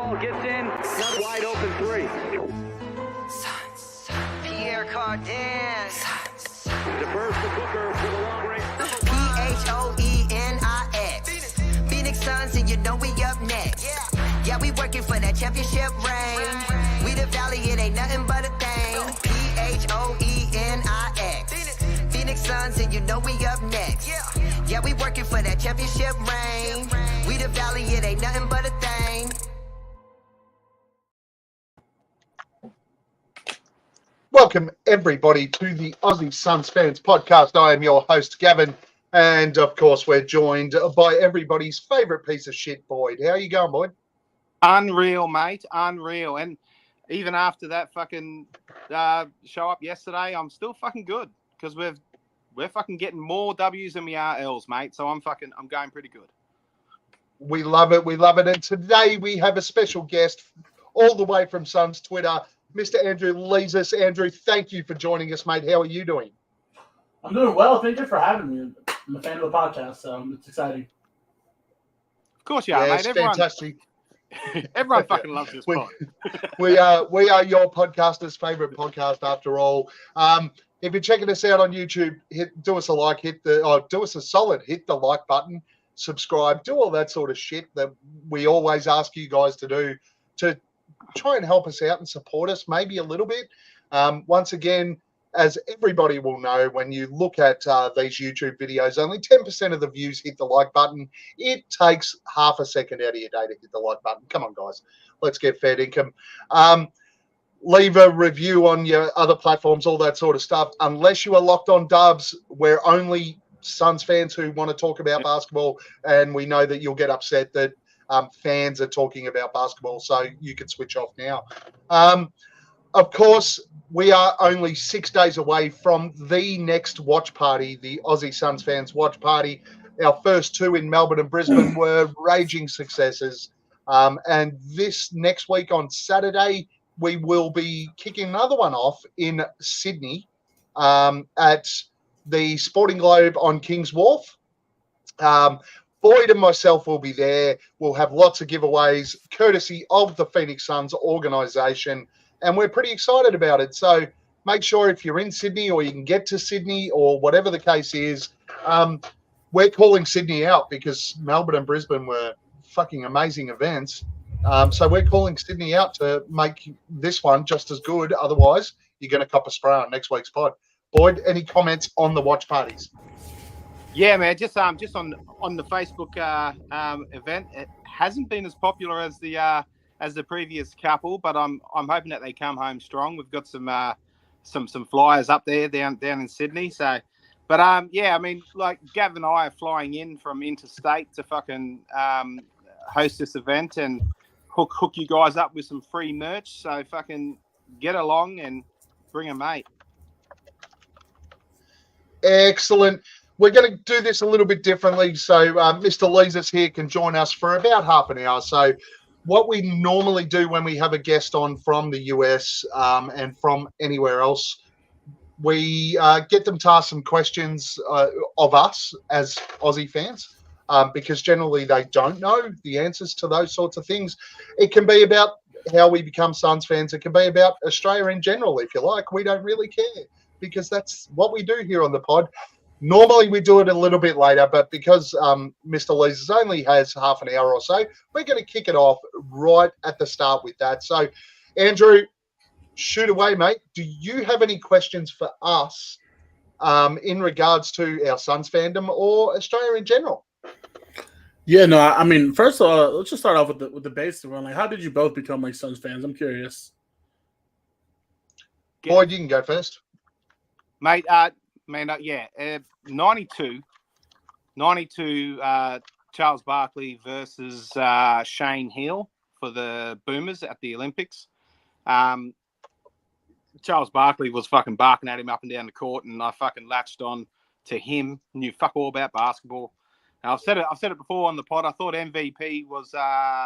ball gets in, another wide open three. Pierre Cardin. Defers to Booker for the long range. Phoenix. Phoenix Suns, and you know we up next. Yeah, we working for that championship ring. We the Valley, it ain't nothing but a thing. Phoenix. Phoenix Suns, and you know we up next. Yeah, we working for that championship ring. We the Valley, it ain't nothing but a thing. Welcome, everybody, to the Aussie Suns Fans podcast. I am your host, Gavin, and, of course, we're joined by everybody's favourite piece of shit, Boyd. How you going, Boyd? Unreal, mate. Unreal. And even after that fucking show up yesterday, I'm still fucking good because we're fucking getting more W's than we are L's, mate. So I'm going pretty good. We love it. We love it. And today we have a special guest all the way from Suns Twitter, Mr. Andrew Leesus. Andrew, thank you for joining us, mate. How are you doing? I'm doing well. Thank you for having me. I'm a fan of the podcast, so it's exciting. Of course you are, yeah, mate. Fantastic. Everyone fucking loves this pod. we are your podcaster's favourite podcast, after all. If you're checking us out on YouTube, do us a like, do us a solid, hit the like button, subscribe, do all that sort of shit that we always ask you guys to do to try and help us out and support us maybe a little bit. Once again, as everybody will know, when you look at these YouTube videos, only 10% of the views hit the like button. It takes half a second out of your day to hit the like button. Come on, guys. Let's get fair income. Leave a review on your other platforms, all that sort of stuff. Unless you are locked on Dubs, we're only Suns fans who want to talk about basketball, and we know that you'll get upset that fans are talking about basketball, so you can switch off now. Of course, we are only 6 days away from the next watch party, the Aussie Suns Fans watch party. Our first two in Melbourne and Brisbane were raging successes. And this next week on Saturday, we will be kicking another one off in Sydney at the Sporting Globe on Kings Wharf. Boyd and myself will be there. We'll have lots of giveaways courtesy of the Phoenix Suns organisation, and we're pretty excited about it. So make sure if you're in Sydney or you can get to Sydney or whatever the case is, we're calling Sydney out because Melbourne and Brisbane were fucking amazing events. So we're calling Sydney out to make this one just as good. Otherwise, you're going to cop a spray on next week's pod. Boyd, any comments on the watch parties? Yeah, man. Just on the Facebook event, it hasn't been as popular as the previous couple, but I'm hoping that they come home strong. We've got some flyers up there down in Sydney. So, but yeah, I mean, like Gavin and I are flying in from interstate to fucking host this event and hook you guys up with some free merch. So fucking get along and bring a mate. Excellent. We're going to do this a little bit differently. So Mr. Leesus here can join us for about half an hour. So what we normally do when we have a guest on from the US and from anywhere else, we get them to ask some questions of us as Aussie fans because generally they don't know the answers to those sorts of things. It can be about how we become Suns fans. It can be about Australia in general, if you like. We don't really care because that's what we do here on the pod. Normally we do it a little bit later, but because Mr. Leesus only has half an hour or so, we're going to kick it off right at the start with that. So, Andrew, shoot away, mate. Do you have any questions for us in regards to our Suns fandom or Australia in general? Yeah, no, I mean, first of all, let's just start off with the basic one. Like, how did you both become like Suns fans? I'm curious. Boyd, you can go first. Mate, yeah, 92, Charles Barkley versus Shane Hill for the Boomers at the Olympics. Charles Barkley was fucking barking at him up and down the court, and I fucking latched on to him. Knew fuck all about basketball. Now, I've said it before on the pod. I thought MVP was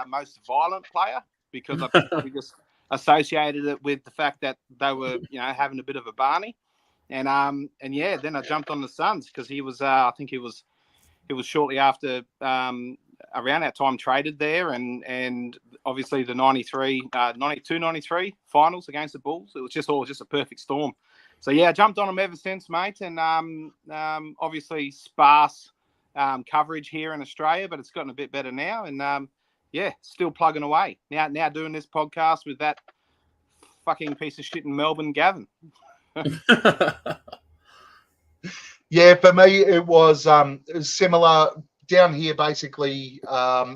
most violent player because we just associated it with the fact that they were, having a bit of a Barney. And yeah, then I jumped on the Suns because he was, I think he was shortly after around that time traded there, and obviously the 92-93 finals against the Bulls. It was just a perfect storm. So yeah, I jumped on them ever since, mate. And obviously sparse coverage here in Australia, but it's gotten a bit better now. And still plugging away. Now doing this podcast with that fucking piece of shit in Melbourne, Gavin. Yeah, for me it was similar down here. Basically,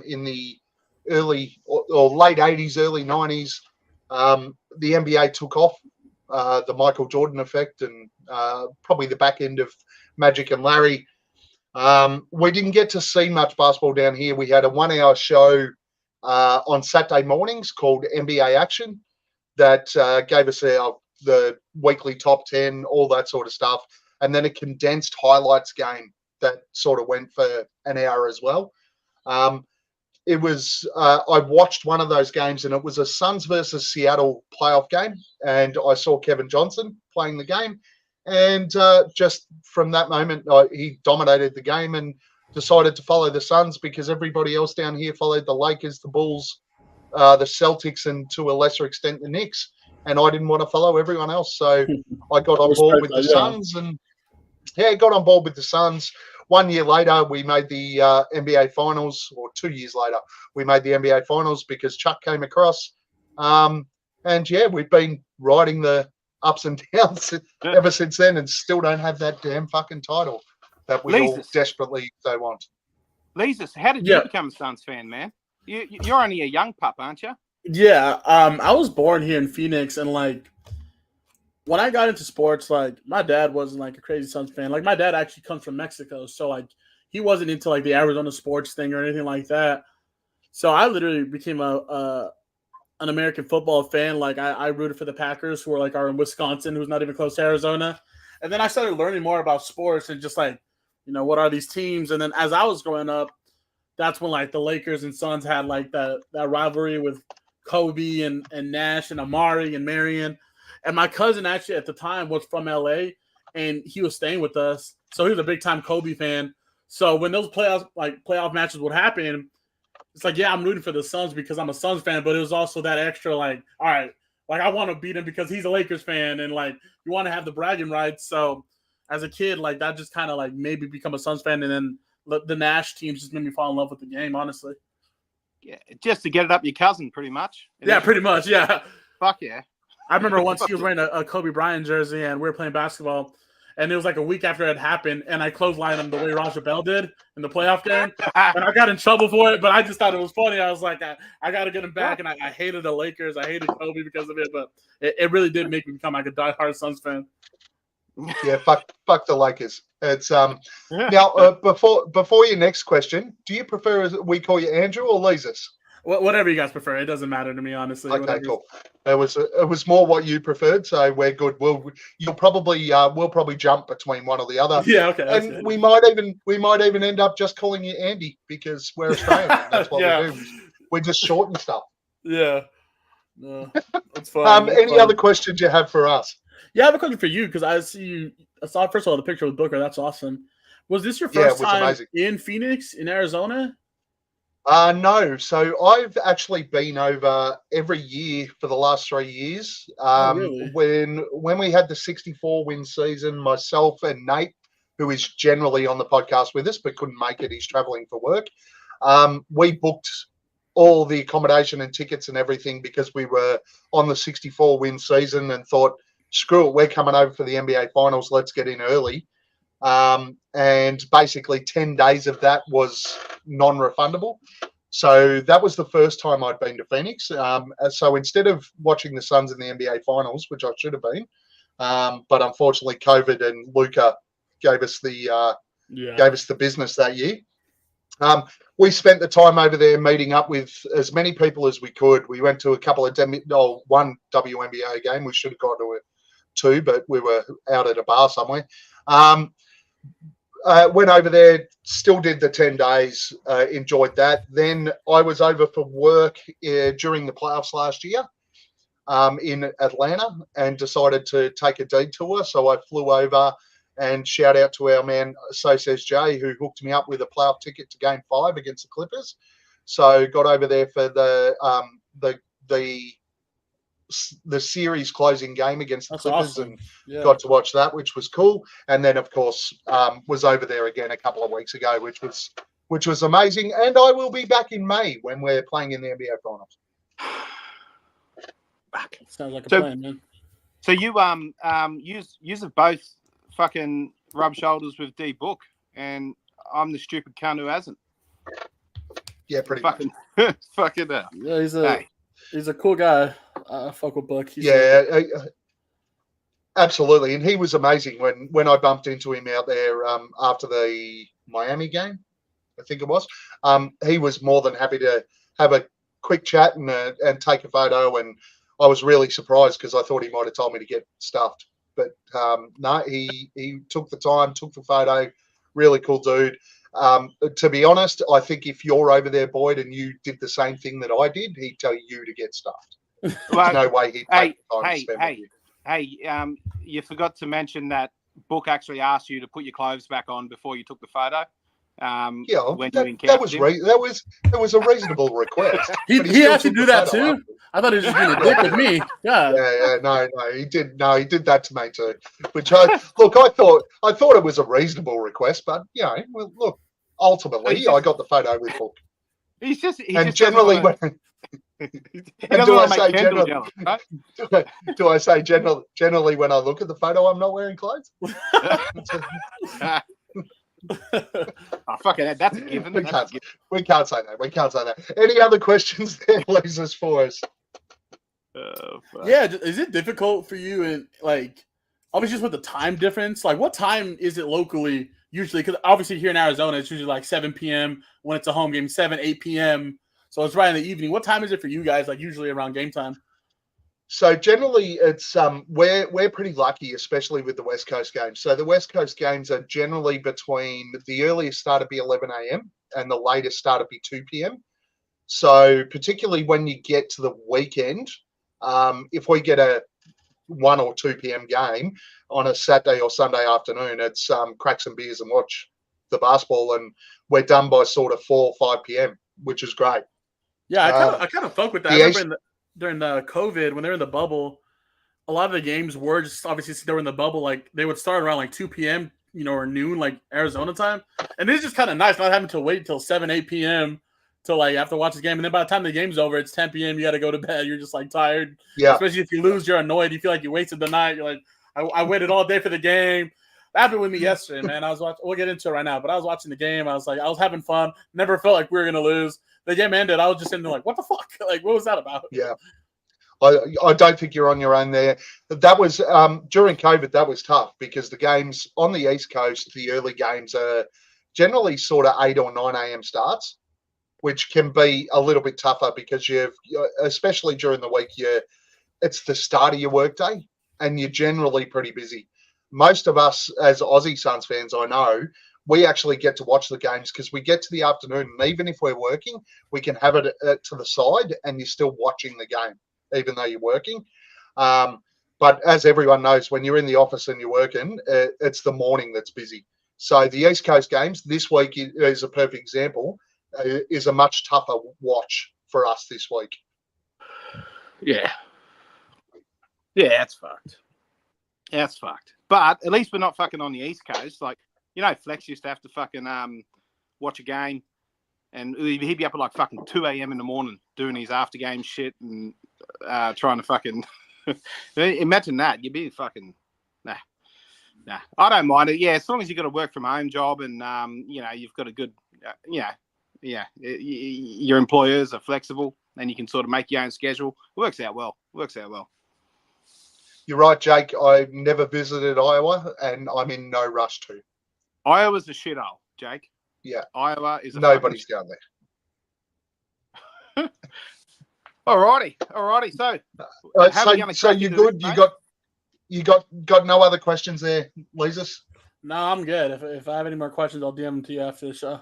in the early or late '80s, early '90s, the NBA took off. The Michael Jordan effect, and probably the back end of Magic and Larry. We didn't get to see much basketball down here. We had a 1-hour show on Saturday mornings called NBA Action that gave us the weekly top 10, all that sort of stuff, and then a condensed highlights game that sort of went for an hour as well. It was I watched one of those games, and it was a Suns versus Seattle playoff game, and I saw Kevin Johnson playing the game, and just from that moment he dominated the game and decided to follow the Suns because everybody else down here followed the Lakers, the Bulls, the Celtics, and to a lesser extent the Knicks, and I didn't want to follow everyone else, so I got on board with the Suns, and got on board with the Suns. 1 year later, we made the NBA Finals, or 2 years later, we made the NBA Finals because Chuck came across. We've been riding the ups and downs ever since then, and still don't have that damn fucking title that we all desperately so want. Leesus, how did you become a Suns fan, man? You're only a young pup, aren't you? Yeah, I was born here in Phoenix, and when I got into sports, my dad wasn't a crazy Suns fan. My dad actually comes from Mexico, so he wasn't into the Arizona sports thing or anything like that. So I literally became an American football fan. I rooted for the Packers, who are in Wisconsin, who's not even close to Arizona. And then I started learning more about sports and just what are these teams? And then as I was growing up, that's when the Lakers and Suns had that rivalry with Kobe and Nash and Amari and Marion. And my cousin actually at the time was from LA, and he was staying with us. So he was a big time Kobe fan. So when those playoff matches would happen, it's I'm rooting for the Suns because I'm a Suns fan, but it was also that extra all right, I want to beat him because he's a Lakers fan, and you want to have the bragging rights. So as a kid, that just kind of maybe become a Suns fan, and then the Nash teams just made me fall in love with the game, honestly. Yeah, just to get it up your cousin, pretty much. Yeah, pretty much, yeah. Fuck yeah. I remember once he was wearing a Kobe Bryant jersey, and we were playing basketball, and it was a week after it happened, and I clotheslined him the way Raja Bell did in the playoff game, and I got in trouble for it, but I just thought it was funny. I was I got to get him back, and I hated the Lakers. I hated Kobe because of it, but it really did make me become a diehard Suns fan. Yeah, fuck the Lakers. It's now before your next question, do you prefer we call you Andrew or Leesus? Whatever you guys prefer, it doesn't matter to me, honestly. Okay, cool. It was more what you preferred, so we're good. We'll probably jump between one or the other. Yeah, okay. And good. we might even end up just calling you Andy because we're Australian. That's what we do. We just shorten stuff. Yeah. No, that's fine. Any other questions you have for us? Yeah, I have a question for you because I saw first of all the picture with Booker. That's awesome. Was this your first time amazing. In Phoenix, in Arizona? No. So I've actually been over every year for the last 3 years. Really? When we had the 64-win season, myself and Nate, who is generally on the podcast with us but couldn't make it, he's traveling for work. We booked all the accommodation and tickets and everything because we were on the 64-win season and thought, screw it, we're coming over for the NBA Finals. Let's get in early. And basically 10 days of that was non-refundable. So that was the first time I'd been to Phoenix. So instead of watching the Suns in the NBA Finals, which I should have been, but unfortunately COVID and Luka gave us the business that year. We spent the time over there meeting up with as many people as we could. We went to a couple of one WNBA game. We should have gone to it too, but we were out at a bar somewhere. Went over there, still did the 10 days, enjoyed that. Then I was over for work during the playoffs last year in Atlanta and decided to take a detour. So I flew over And shout out to our man, So Says Jay, who hooked me up with a playoff ticket to Game 5 against the Clippers. So got over there for the series closing game against the That's Clippers awesome. and Yeah. got to watch that, which was cool. And then, of course, was over there again a couple of weeks ago, which was amazing. And I will be back in May when we're playing in the NBA Finals. Sounds like a plan, man. So you have both fucking rubbed shoulders with D Book, and I'm the stupid cunt who hasn't. Yeah, pretty fucking much. fucking Yeah, he's a cool guy. Fuck with Book. Absolutely. And he was amazing when I bumped into him out there after the Miami game, I think it was. He was more than happy to have a quick chat and take a photo. And I was really surprised because I thought he might have told me to get stuffed. But no, he took the time, took the photo. Really cool dude. To be honest, I think if you're over there, Boyd, and you did the same thing that I did, he'd tell you to get stuffed. There's no way he'd take the time to spend with you. Hey, you forgot to mention that Book actually asked you to put your clothes back on before you took the photo. When that was a reasonable request. he had to do that too. After. I thought he was just being a dick with me. Yeah. No, he did. No, he did that to me too. Which I thought it was a reasonable request, but look, ultimately I got the photo with Book. Do I say generally when I look at the photo I'm not wearing clothes? Fucking that's a given. We can't say that. Any other questions there, Losers, for us? Yeah, is it difficult for you and obviously just with the time difference? Like, what time is it locally usually? Because obviously here in Arizona it's usually like 7 p.m. when it's a home game, 8 p.m. So it's right in the evening. What time is it for you guys? Like usually around game time? So generally, it's we're pretty lucky, especially with the West Coast games. So the West Coast games are generally between the earliest start to be 11 a.m. and the latest start to be 2 p.m. So particularly when you get to the weekend, if we get a 1 or 2 p.m. game on a Saturday or Sunday afternoon, it's crack some beers and watch the basketball, and we're done by sort of 4 or 5 p.m., which is great. Yeah, I kind of fuck with that. I remember during the COVID, when they were in the bubble, a lot of the games were just obviously they were in the bubble. Like they would start around like 2 p.m., or noon, like Arizona time. And it's just kind of nice not having to wait till 7, 8 p.m. till like have to watch the game. And then by the time the game's over, it's 10 p.m. You got to go to bed. You're just like tired. Yeah. Especially if you lose, you're annoyed. You feel like you wasted the night. You're like, I waited all day for the game. That happened with me yesterday, man. I was watching. We'll get into it right now, but I was watching the game. I was having fun. Never felt like we were gonna lose. The game ended. I was just sitting there like, what the fuck? Like, what was that about? Yeah. I don't think you're on your own there. That was during COVID. That was tough because the games on the East Coast, the early games are generally sort of 8 or 9 a.m. starts, which can be a little bit tougher because especially during the week, it's the start of your workday and you're generally pretty busy. Most of us as Aussie Suns fans, I know, we actually get to watch the games because we get to the afternoon, and even if we're working, we can have it to the side and you're still watching the game, even though you're working. But as everyone knows, when you're in the office and you're working, it's the morning that's busy. So the East Coast games this week is a perfect example, is a much tougher watch for us this week. Yeah. Yeah, that's fucked. That's fucked. But at least we're not fucking on the East Coast. Like, Flex used to have to fucking watch a game, and he'd be up at like fucking 2 a.m. in the morning doing his after game shit and trying to fucking imagine that. You'd be fucking nah. I don't mind it. Yeah, as long as you got a work from home job and you've got a good your employers are flexible and you can sort of make your own schedule. It works out well. You're right, Jake. I've never visited Iowa, and I'm in no rush to. Iowa's a shithole, Jake. Yeah. Iowa is a nobody's going there. Alrighty. So you good? You got no other questions there, Lizus? No, I'm good. If I have any more questions, I'll DM them to you after the show.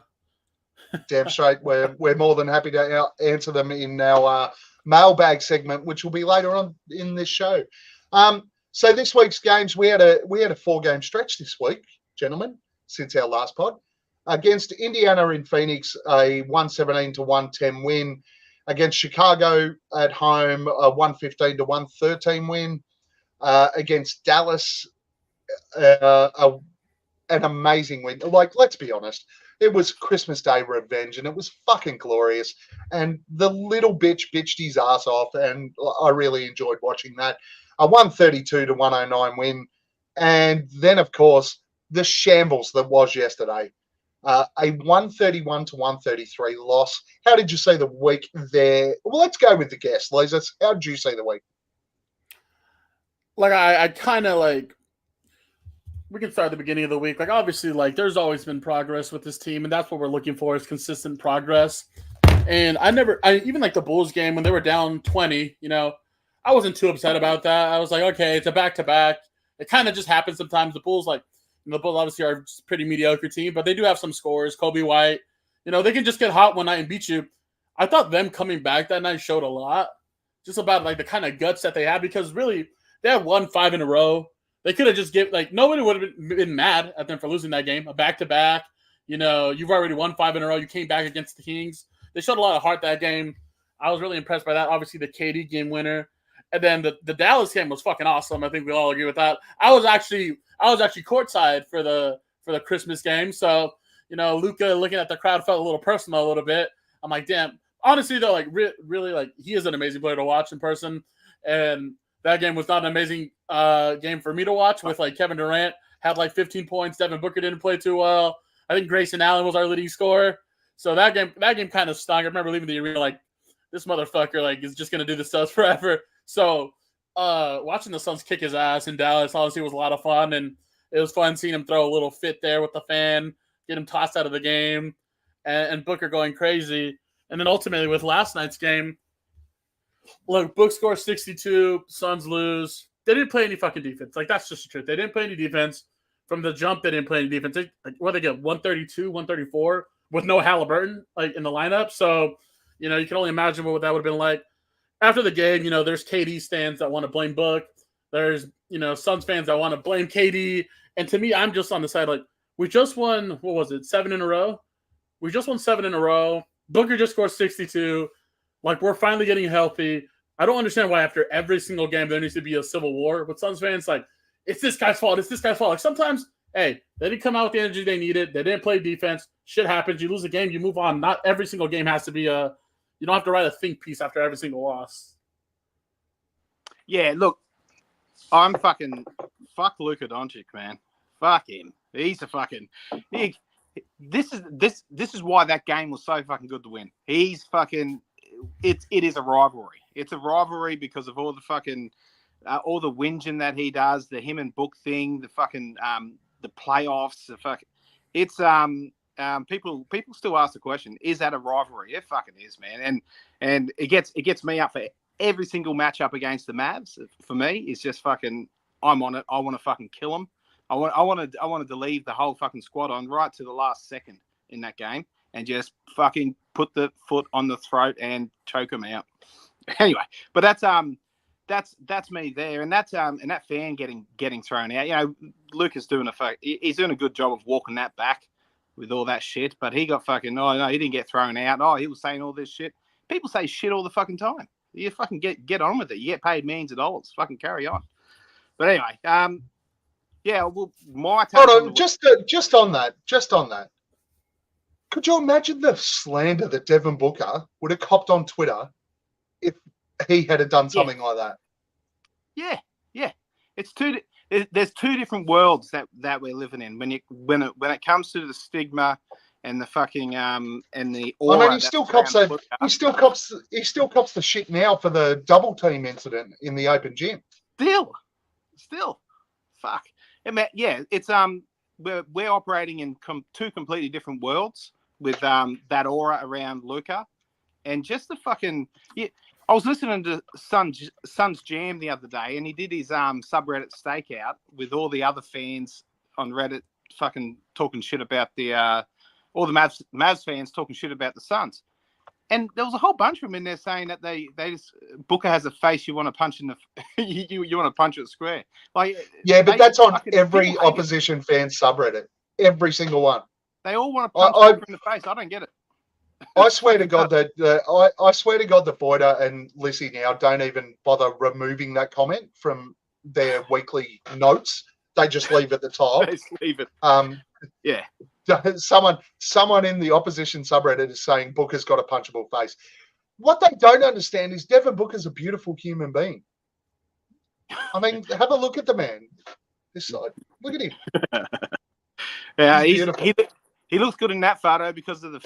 Damn straight. We're more than happy to answer them in our mailbag segment, which will be later on in this show. So this week's games, we had a 4-game stretch this week, gentlemen, since our last pod. Against Indiana in Phoenix, a 117 to 110 win. Against Chicago at home, a 115 to 113 win. Against Dallas, an amazing win. Like, let's be honest, it was Christmas Day revenge, and it was fucking glorious. And the little bitch bitched his ass off, and I really enjoyed watching that. A 132 to 109 win. And then, of course, the shambles that was yesterday. A 131 to 133 loss. How did you see the week there? Well, let's go with the guest, Lizas. How did you see the week? Like, I kind of like, we can start at the beginning of the week. Like, obviously, like, there's always been progress with this team, and that's what we're looking for is consistent progress. And even like the Bulls game when they were down 20, I wasn't too upset about that. I was like, okay, it's a back-to-back. It kind of just happens sometimes. The Bulls, the Bulls obviously are a pretty mediocre team, but they do have some scores. Kobe White, they can just get hot one night and beat you. I thought them coming back that night showed a lot, just about like the kind of guts that they had, because really they had won 5 in a row. They could have just nobody would have been mad at them for losing that game. A back-to-back, you've already won 5 in a row. You came back against the Kings. They showed a lot of heart that game. I was really impressed by that. Obviously, the KD game winner. And then the Dallas game was fucking awesome. I think we all agree with that. I was actually courtside for the Christmas game. So, Luka looking at the crowd felt a little personal a little bit. I'm like, damn. Honestly, though, really, he is an amazing player to watch in person. And that game was not an amazing game for me to watch with, Kevin Durant had, 15 points. Devin Booker didn't play too well. I think Grayson Allen was our leading scorer. So that game kind of stung. I remember leaving the arena this motherfucker, is just going to do this to us forever. So watching the Suns kick his ass in Dallas honestly was a lot of fun, and it was fun seeing him throw a little fit there with the fan, get him tossed out of the game, and Booker going crazy. And then ultimately with last night's game, look, Book scores 62, Suns lose. They didn't play any fucking defense. That's just the truth. They didn't play any defense. From the jump, they didn't play any defense. They get 132, 134 with no Halliburton in the lineup. So, you can only imagine what that would have been like. After the game, there's KD stands that want to blame Book. There's, Suns fans that want to blame KD. And to me, I'm just on the side, we just won, 7 in a row? We just won 7 in a row. Booker just scored 62. We're finally getting healthy. I don't understand why after every single game there needs to be a civil war with Suns fans. It's this guy's fault. It's this guy's fault. Sometimes, hey, they didn't come out with the energy they needed. They didn't play defense. Shit happens. You lose a game, you move on. Not every single game has to be you don't have to write a think piece after every single loss. Yeah, look, I'm fuck Luka Doncic, man. Fuck him. He's a fucking. This is why that game was so fucking good to win. He's fucking. It is a rivalry. It's a rivalry because of all the fucking all the whinging that he does, the him and Book thing, the fucking the playoffs, the fucking. It's people still ask the question: is that a rivalry? It fucking is, man. And it gets me up for every single matchup against the Mavs. For me, it's just fucking. I'm on it. I want to fucking kill them. I wanted to leave the whole fucking squad on right to the last second in that game and just fucking put the foot on the throat and choke them out. Anyway, but that's me there, and that's and that fan getting thrown out. Luka's he's doing a good job of walking that back with all that shit, but he got fucking no, he didn't get thrown out. Oh, he was saying all this shit. People say shit all the fucking time. You fucking get on with it. You get paid millions of dollars. Fucking carry on. But anyway, yeah, well, my take. Hold on, just on that. Could you imagine the slander that Devin Booker would have copped on Twitter if he had done something like that? Yeah. There's two different worlds that we're living in when it comes to the stigma and the fucking and the aura. I mean, he still cops the shit now for the double team incident in the open gym. Still, fuck. Yeah, it's we're operating in two completely different worlds with that aura around Luka, and just the fucking. Yeah, I was listening to Suns Jam the other day, and he did his subreddit stakeout with all the other fans on Reddit, fucking talking shit about the all the Mavs fans talking shit about the Suns, And there was a whole bunch of them in there saying that they just Booker has a face you want to punch in the you want to punch it square. Like Yeah, but that's on fucking every still hate it. opposition fan subreddit. Every single one. They all want to punch I- Booker in the face. I don't get it. I swear to God that I swear to God that Boyder and Lissy now don't even bother removing that comment from their weekly notes. They just leave at the top. Just leave it. Yeah. Someone in the opposition subreddit is saying Booker's got a punchable face. What they don't understand is Devin Booker's a beautiful human being. I mean, have a look at the man. This side. Look at him. Yeah, He's beautiful. he looks good in that photo because of the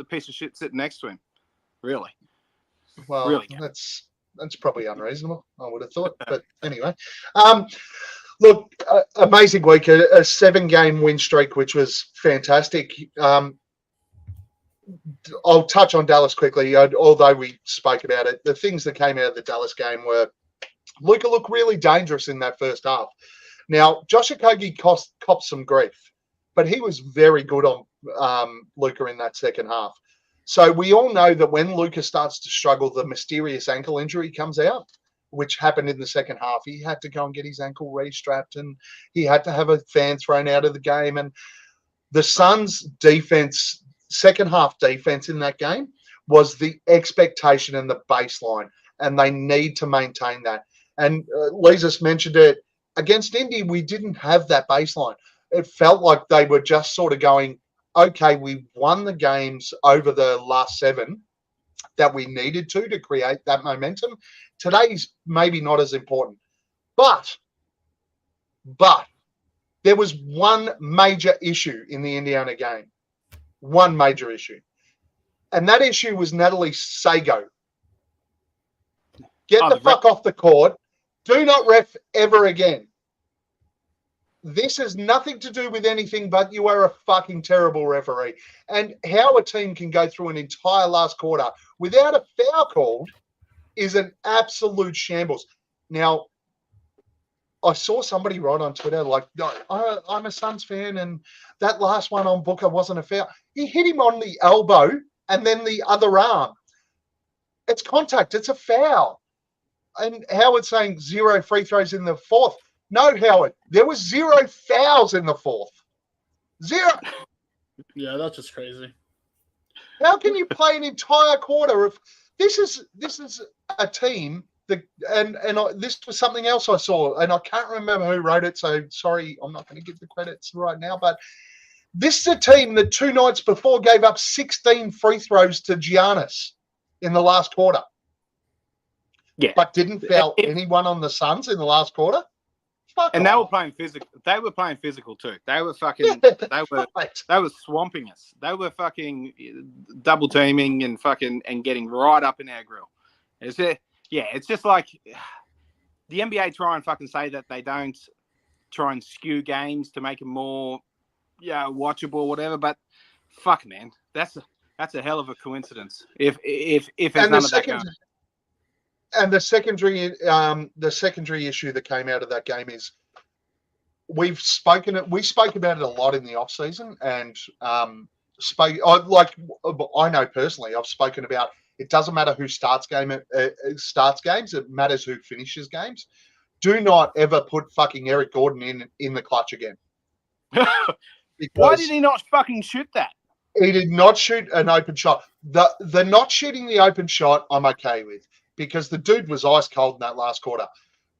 piece of shit sitting next to him. Really. Well, really. That's probably unreasonable, I would have thought. But anyway. Look, amazing week, a 7-game win streak, which was fantastic. I'll touch on Dallas quickly, although we spoke about it. The things that came out of the Dallas game were Luka looked really dangerous in that first half. Now, Josh Okogie copped some grief, but he was very good on Luka in that second half. So we all know that when Luka starts to struggle, the mysterious ankle injury comes out, which happened in the second half. He had to go and get his ankle re-strapped, and he had to have a fan thrown out of the game. And the Suns' defense, second half defense in that game, was the expectation and the baseline, and they need to maintain that. And Lisa's mentioned it. Against Indy, we didn't have that baseline. It felt like they were just sort of going, okay, we won the games over the last 7 that we needed to create that momentum. Today's maybe not as important. But there was one major issue in the Indiana game. One major issue. And that issue was Natalie Sago. Get the fuck off the court. Do not ref ever again. This has nothing to do with anything, but you are a fucking terrible referee. And how a team can go through an entire last quarter without a foul called is an absolute shambles. Now, I saw somebody write on Twitter, like, no, I'm a Suns fan, and that last one on Booker wasn't a foul. He hit him on the elbow and then the other arm. It's contact. It's a foul. And Howard's saying 0 free throws in the fourth. No, Howard, there was 0 fouls in the fourth. 0. Yeah, that's just crazy. How can you play an entire quarter if this is a team that this was something else I saw, and I can't remember who wrote it, so sorry, I'm not going to give the credits right now, but this is a team that 2 nights before gave up 16 free throws to Giannis in the last quarter. Yeah. But didn't foul anyone on the Suns in the last quarter. And they were playing physical. They were playing physical too. They were fucking. They were swamping us. They were fucking double teaming and getting right up in our grill. It's just like the NBA try and fucking say that they don't try and skew games to make them more, watchable or whatever. But fuck, man, that's a hell of a coincidence. If there's none of that going. And the secondary issue that came out of that game is we spoke about it a lot in the off season, and I know personally I've spoken about it doesn't matter who starts games, it matters who finishes games. Do not ever put fucking Eric Gordon in the clutch again. Why did he not fucking shoot that? He did not shoot an open shot. The not shooting the open shot I'm okay with, because the dude was ice cold in that last quarter.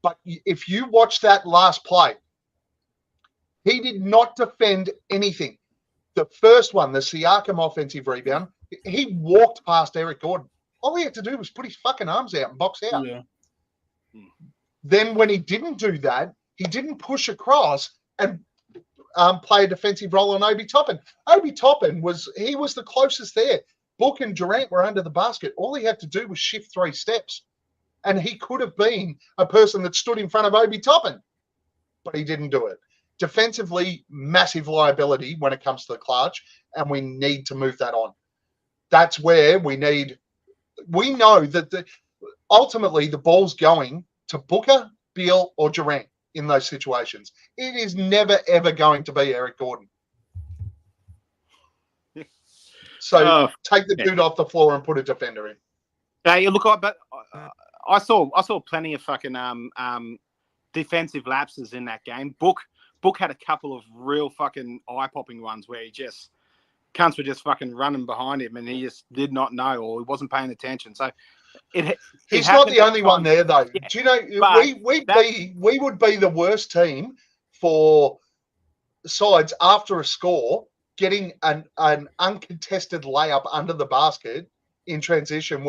But if you watch that last play, he did not defend anything. The first one, the Siakam offensive rebound, he walked past Eric Gordon. All he had to do was put his fucking arms out and box out. Yeah. Then when he didn't do that, he didn't push across and play a defensive role on Obi Toppin. Obi Toppin was the closest there. Book and Durant were under the basket. All he had to do was shift 3 steps, and he could have been a person that stood in front of Obi Toppin, but he didn't do it. Defensively, massive liability when it comes to the clutch, and we need to move that on. That's where we know that ultimately the ball's going to Booker, Beal, or Durant in those situations. It is never, ever going to be Eric Gordon. So take the dude off the floor and put a defender in. Hey, look, I saw plenty of fucking defensive lapses in that game. Book had a couple of real fucking eye-popping ones where cunts were just fucking running behind him and he just did not know or he wasn't paying attention. So he's not the only one there though. Yeah, do you know we would be the worst team for sides after a score getting an uncontested layup under the basket in transition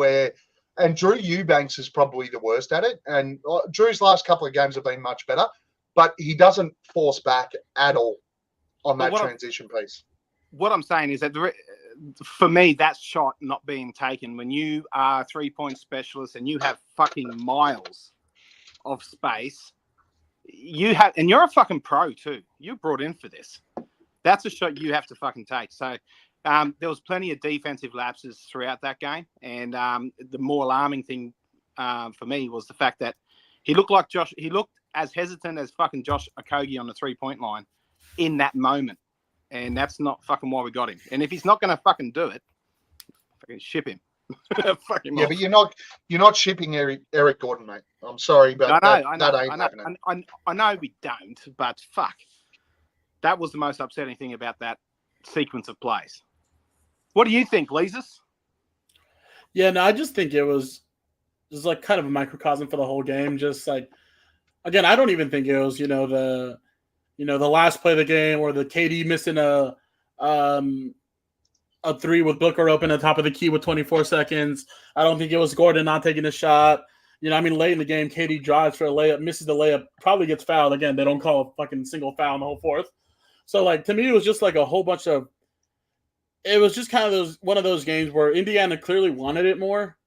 and Drew Eubanks is probably the worst at it. And Drew's last couple of games have been much better, but he doesn't force back at all on that transition piece. What I'm saying is that for me, that shot not being taken when you are a 3-point specialist and you have fucking miles of space, and you're a fucking pro too. You're brought in for this. That's a shot you have to fucking take. So there was plenty of defensive lapses throughout that game. And the more alarming thing for me was the fact that he looked as hesitant as fucking Josh Okogie on the 3-point line in that moment. And that's not fucking why we got him. And if he's not going to fucking do it, fucking ship him. Fuck him off. But you're not shipping Eric Gordon, mate. I'm sorry, but that ain't happening. I know we don't, but fuck. That was the most upsetting thing about that sequence of plays. What do you think, Leesus? Yeah, no, I just think it was like kind of a microcosm for the whole game. Just like, again, I don't even think it was, the last play of the game or the KD missing a three with Booker open at the top of the key with 24 seconds. I don't think it was Gordon not taking a shot. Late in the game, KD drives for a layup, misses the layup, probably gets fouled. Again, they don't call a fucking single foul in the whole fourth. So, like, to me, it was just like a whole bunch of – it was just kind of one of those games where Indiana clearly wanted it more.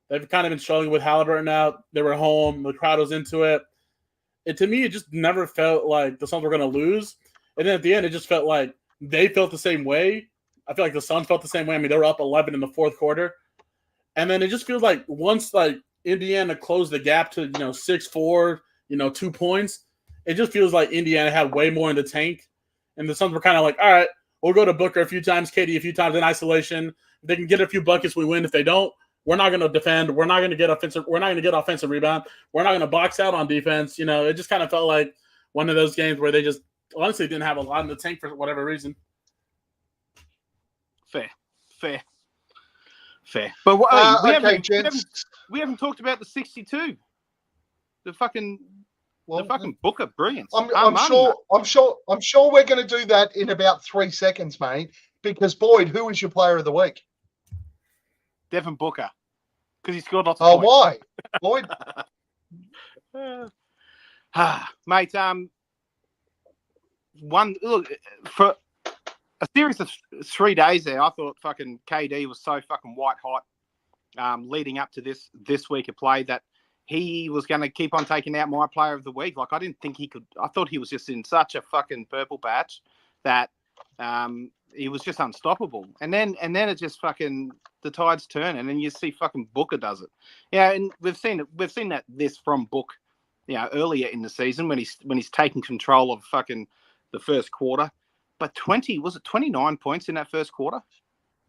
They've kind of been struggling with Halliburton out. They were home. The crowd was into it. To me, it just never felt like the Suns were going to lose. And then at the end, it just felt like they felt the same way. I feel like the Suns felt the same way. I mean, they were up 11 in the fourth quarter. And then it just feels like once, like, Indiana closed the gap to, 6-4, 2 points, it just feels like Indiana had way more in the tank. And the Suns were kind of like, all right, we'll go to Booker a few times, KD a few times in isolation. If they can get a few buckets, we win. If they don't, we're not going to defend. We're not going to get offensive. We're not going to get offensive rebound. We're not going to box out on defense. It just kind of felt like one of those games where they just honestly didn't have a lot in the tank for whatever reason. Fair. But we haven't talked about the 62. The fucking Booker brilliance. I'm sure we're going to do that in about 3 seconds, mate. Because Boyd, who is your player of the week? Devin Booker, because he scored lots of points. Why? Boyd? Mate, for a series of 3 days there, I thought fucking KD was so fucking white hot leading up to this week of play that he was going to keep on taking out my player of the week. Like, I didn't think he could. I thought he was just in such a fucking purple patch that he was just unstoppable. And then it just fucking the tides turn, and then you see fucking Booker does it. Yeah, and we've seen this from Book, earlier in the season when he's taking control of fucking the first quarter. But 29 points in that first quarter?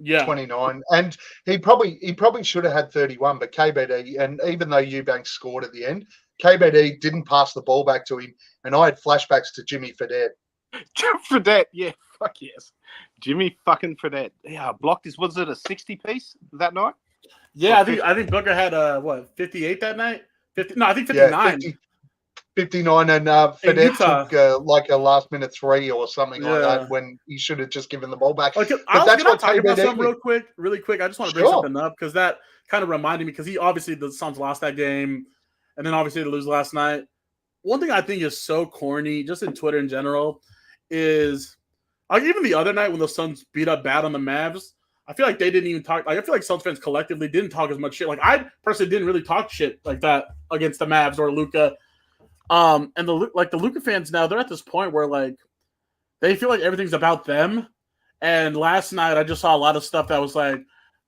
Yeah, 29, and he probably should have had 31, but KBD, and even though Eubanks scored at the end, KBD didn't pass the ball back to him, and I had flashbacks to Jimmy Fredette. Fredette, yeah, fuck yes, Jimmy fucking Fredette. Yeah, blocked his. Was it a 60 piece that night? Yeah, I think Booker had 58 that night. 50? No, I think 59. Yeah, 59, and Fredette took like a last minute 3 or something like that when he should have just given the ball back. Okay, that's what talk about something really quick. I just want to bring something up because that kind of reminded me because the Suns lost that game, and then obviously they lose last night. One thing I think is so corny, just in Twitter in general, is like even the other night when the Suns beat up bad on the Mavs, I feel like they didn't even talk. Like I feel like Suns fans collectively didn't talk as much shit. Like I personally didn't really talk shit like that against the Mavs or Luka. And the Luka fans now, they're at this point where like they feel like everything's about them. And last night I just saw a lot of stuff that was like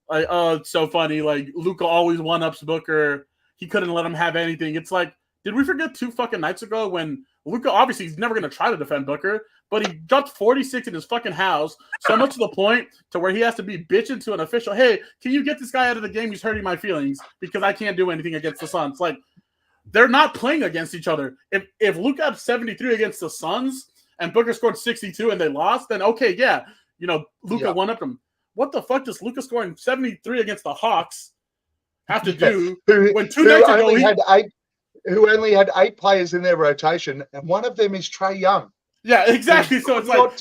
oh, it's so funny. Like Luka always one-ups Booker. He couldn't let him have anything. It's like, Did we forget 2 fucking nights ago when Luka, obviously he's never going to try to defend Booker, but he dropped 46 in his fucking house, so much to the point to where he has to be bitching to an official, hey, can you get this guy out of the game? He's hurting my feelings because I can't do anything against the Suns. Like, they're not playing against each other. If Luka had 73 against the Suns and Booker scored 62 and they lost, then okay, yeah, Luka won up them. What the fuck does Luka scoring 73 against the Hawks have to do when 2 nights ago who only had 8 players in their rotation, and one of them is Trae Young. Yeah, exactly. So it's like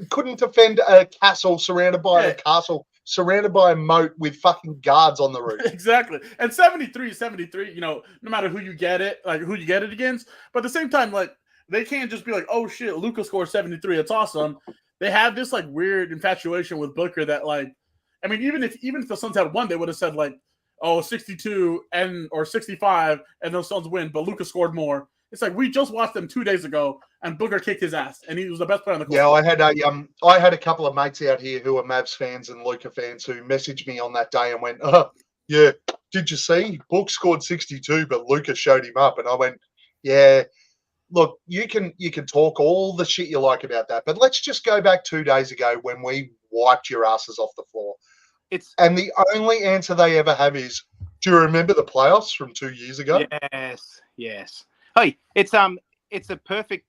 couldn't defend a castle surrounded by a castle, surrounded by a moat with fucking guards on the roof. Exactly. And 73 is 73, no matter who you get it against. But at the same time, like, they can't just be like, oh shit, Luka scored 73. It's awesome. They have this like weird infatuation with Booker that, like, I mean, even if the Suns had won, they would have said like, oh, 62 or 65 and those Suns win, but Luka scored more. It's like, we just watched them 2 days ago and Booker kicked his ass and he was the best player on the court. Yeah, I had a couple of mates out here who are Mavs fans and Luka fans who messaged me on that day and went, oh, yeah, did you see? Book scored 62, but Luka showed him up. And I went, yeah, look, you can talk all the shit you like about that, but let's just go back 2 days ago when we wiped your asses off the floor. And the only answer they ever have is, do you remember the playoffs from 2 years ago? Yes. Hey, it's a perfect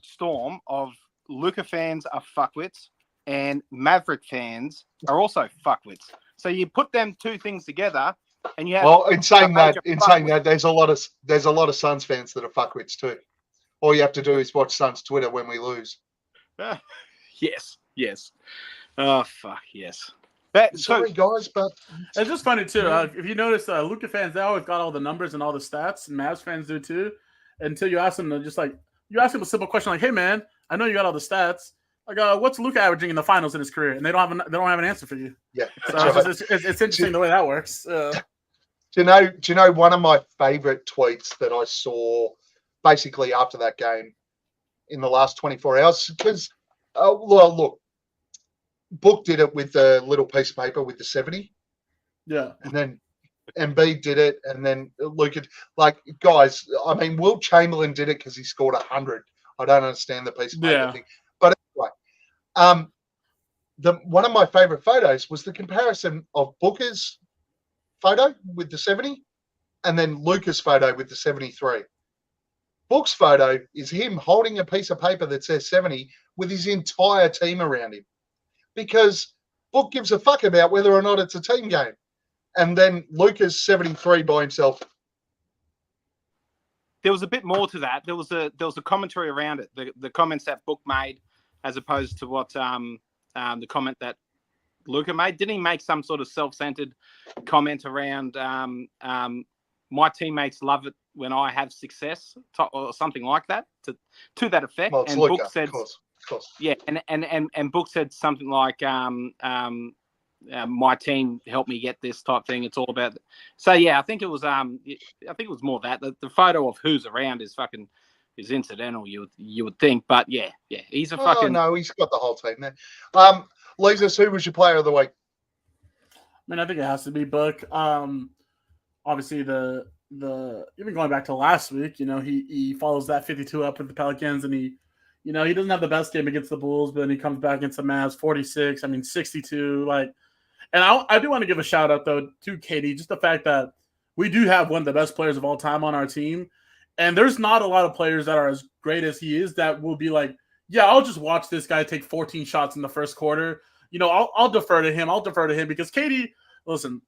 storm of Luka fans are fuckwits and Maverick fans are also fuckwits. So you put them 2 things together, and you have. Well, in saying that, there's a lot of Suns fans that are fuckwits too. All you have to do is watch Suns Twitter when we lose. Yes. Oh fuck yes. Sorry, guys, but it's just funny too. If you notice, Luka fans, they always got all the numbers and all the stats, and Mavs fans do too. Until you ask them a simple question like, "Hey, man, I know you got all the stats. Like, what's Luka averaging in the finals in his career?" And they don't have an answer for you. Yeah, so it's interesting the way that works. Do you know one of my favorite tweets that I saw basically after that game in the last 24 hours? Because, look. Book did it with the little piece of paper with the 70. Yeah. And then Embiid did it. And then Luka, like, guys, I mean, Will Chamberlain did it because he scored 100. I don't understand the piece of paper thing. But anyway, one of my favorite photos was the comparison of Booker's photo with the 70 and then Luka's photo with the 73. Book's photo is him holding a piece of paper that says 70 with his entire team around him. Because Book gives a fuck about whether or not it's a team game. And then Luka's 73 by himself. There was a bit more to that. There was a commentary around it. The comments that Book made, as opposed to what the comment that Luka made. Didn't he make some sort of self-centered comment around my teammates love it when I have success, or something like that, to that effect? Well, it's and Luka, Book said, of course. Yeah, and Book said something like, my team helped me get this type thing. It's all about. So yeah, I think it was more that the photo of who's around is incidental. You would think, but yeah, he's a fucking. No, he's got the whole team there. Lisa, who was your player of the week? I mean, I think it has to be Book. Obviously the even going back to last week, he follows that 52 up with the Pelicans, and he doesn't have the best game against the Bulls, but then he comes back against the Mavs, 46. I mean, 62. Like, and I do want to give a shout out though to KD, just the fact that we do have one of the best players of all time on our team, and there's not a lot of players that are as great as he is that will be like, yeah, I'll just watch this guy take 14 shots in the first quarter. I'll defer to him. Because KD, listen,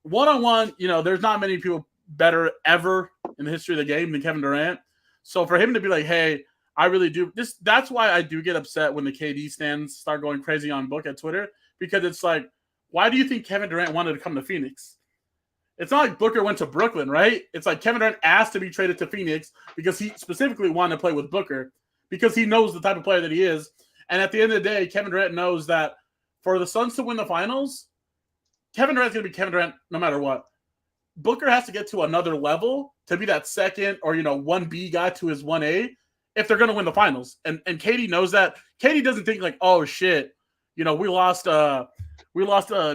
one-on-one, there's not many people better ever in the history of the game than Kevin Durant. So for him to be like, hey, I really do this. That's why I do get upset when the KD stands start going crazy on Book at Twitter, because it's like, why do you think Kevin Durant wanted to come to Phoenix? It's not like Booker went to Brooklyn, right? It's like Kevin Durant asked to be traded to Phoenix because he specifically wanted to play with Booker because he knows the type of player that he is. And at the end of the day, Kevin Durant knows that for the Suns to win the finals, Kevin Durant's going to be Kevin Durant no matter what. Booker has to get to another level to be that second or, 1B guy to his 1A. If they're going to win the finals. And KD knows that. KD doesn't think like, oh shit, we lost we lost a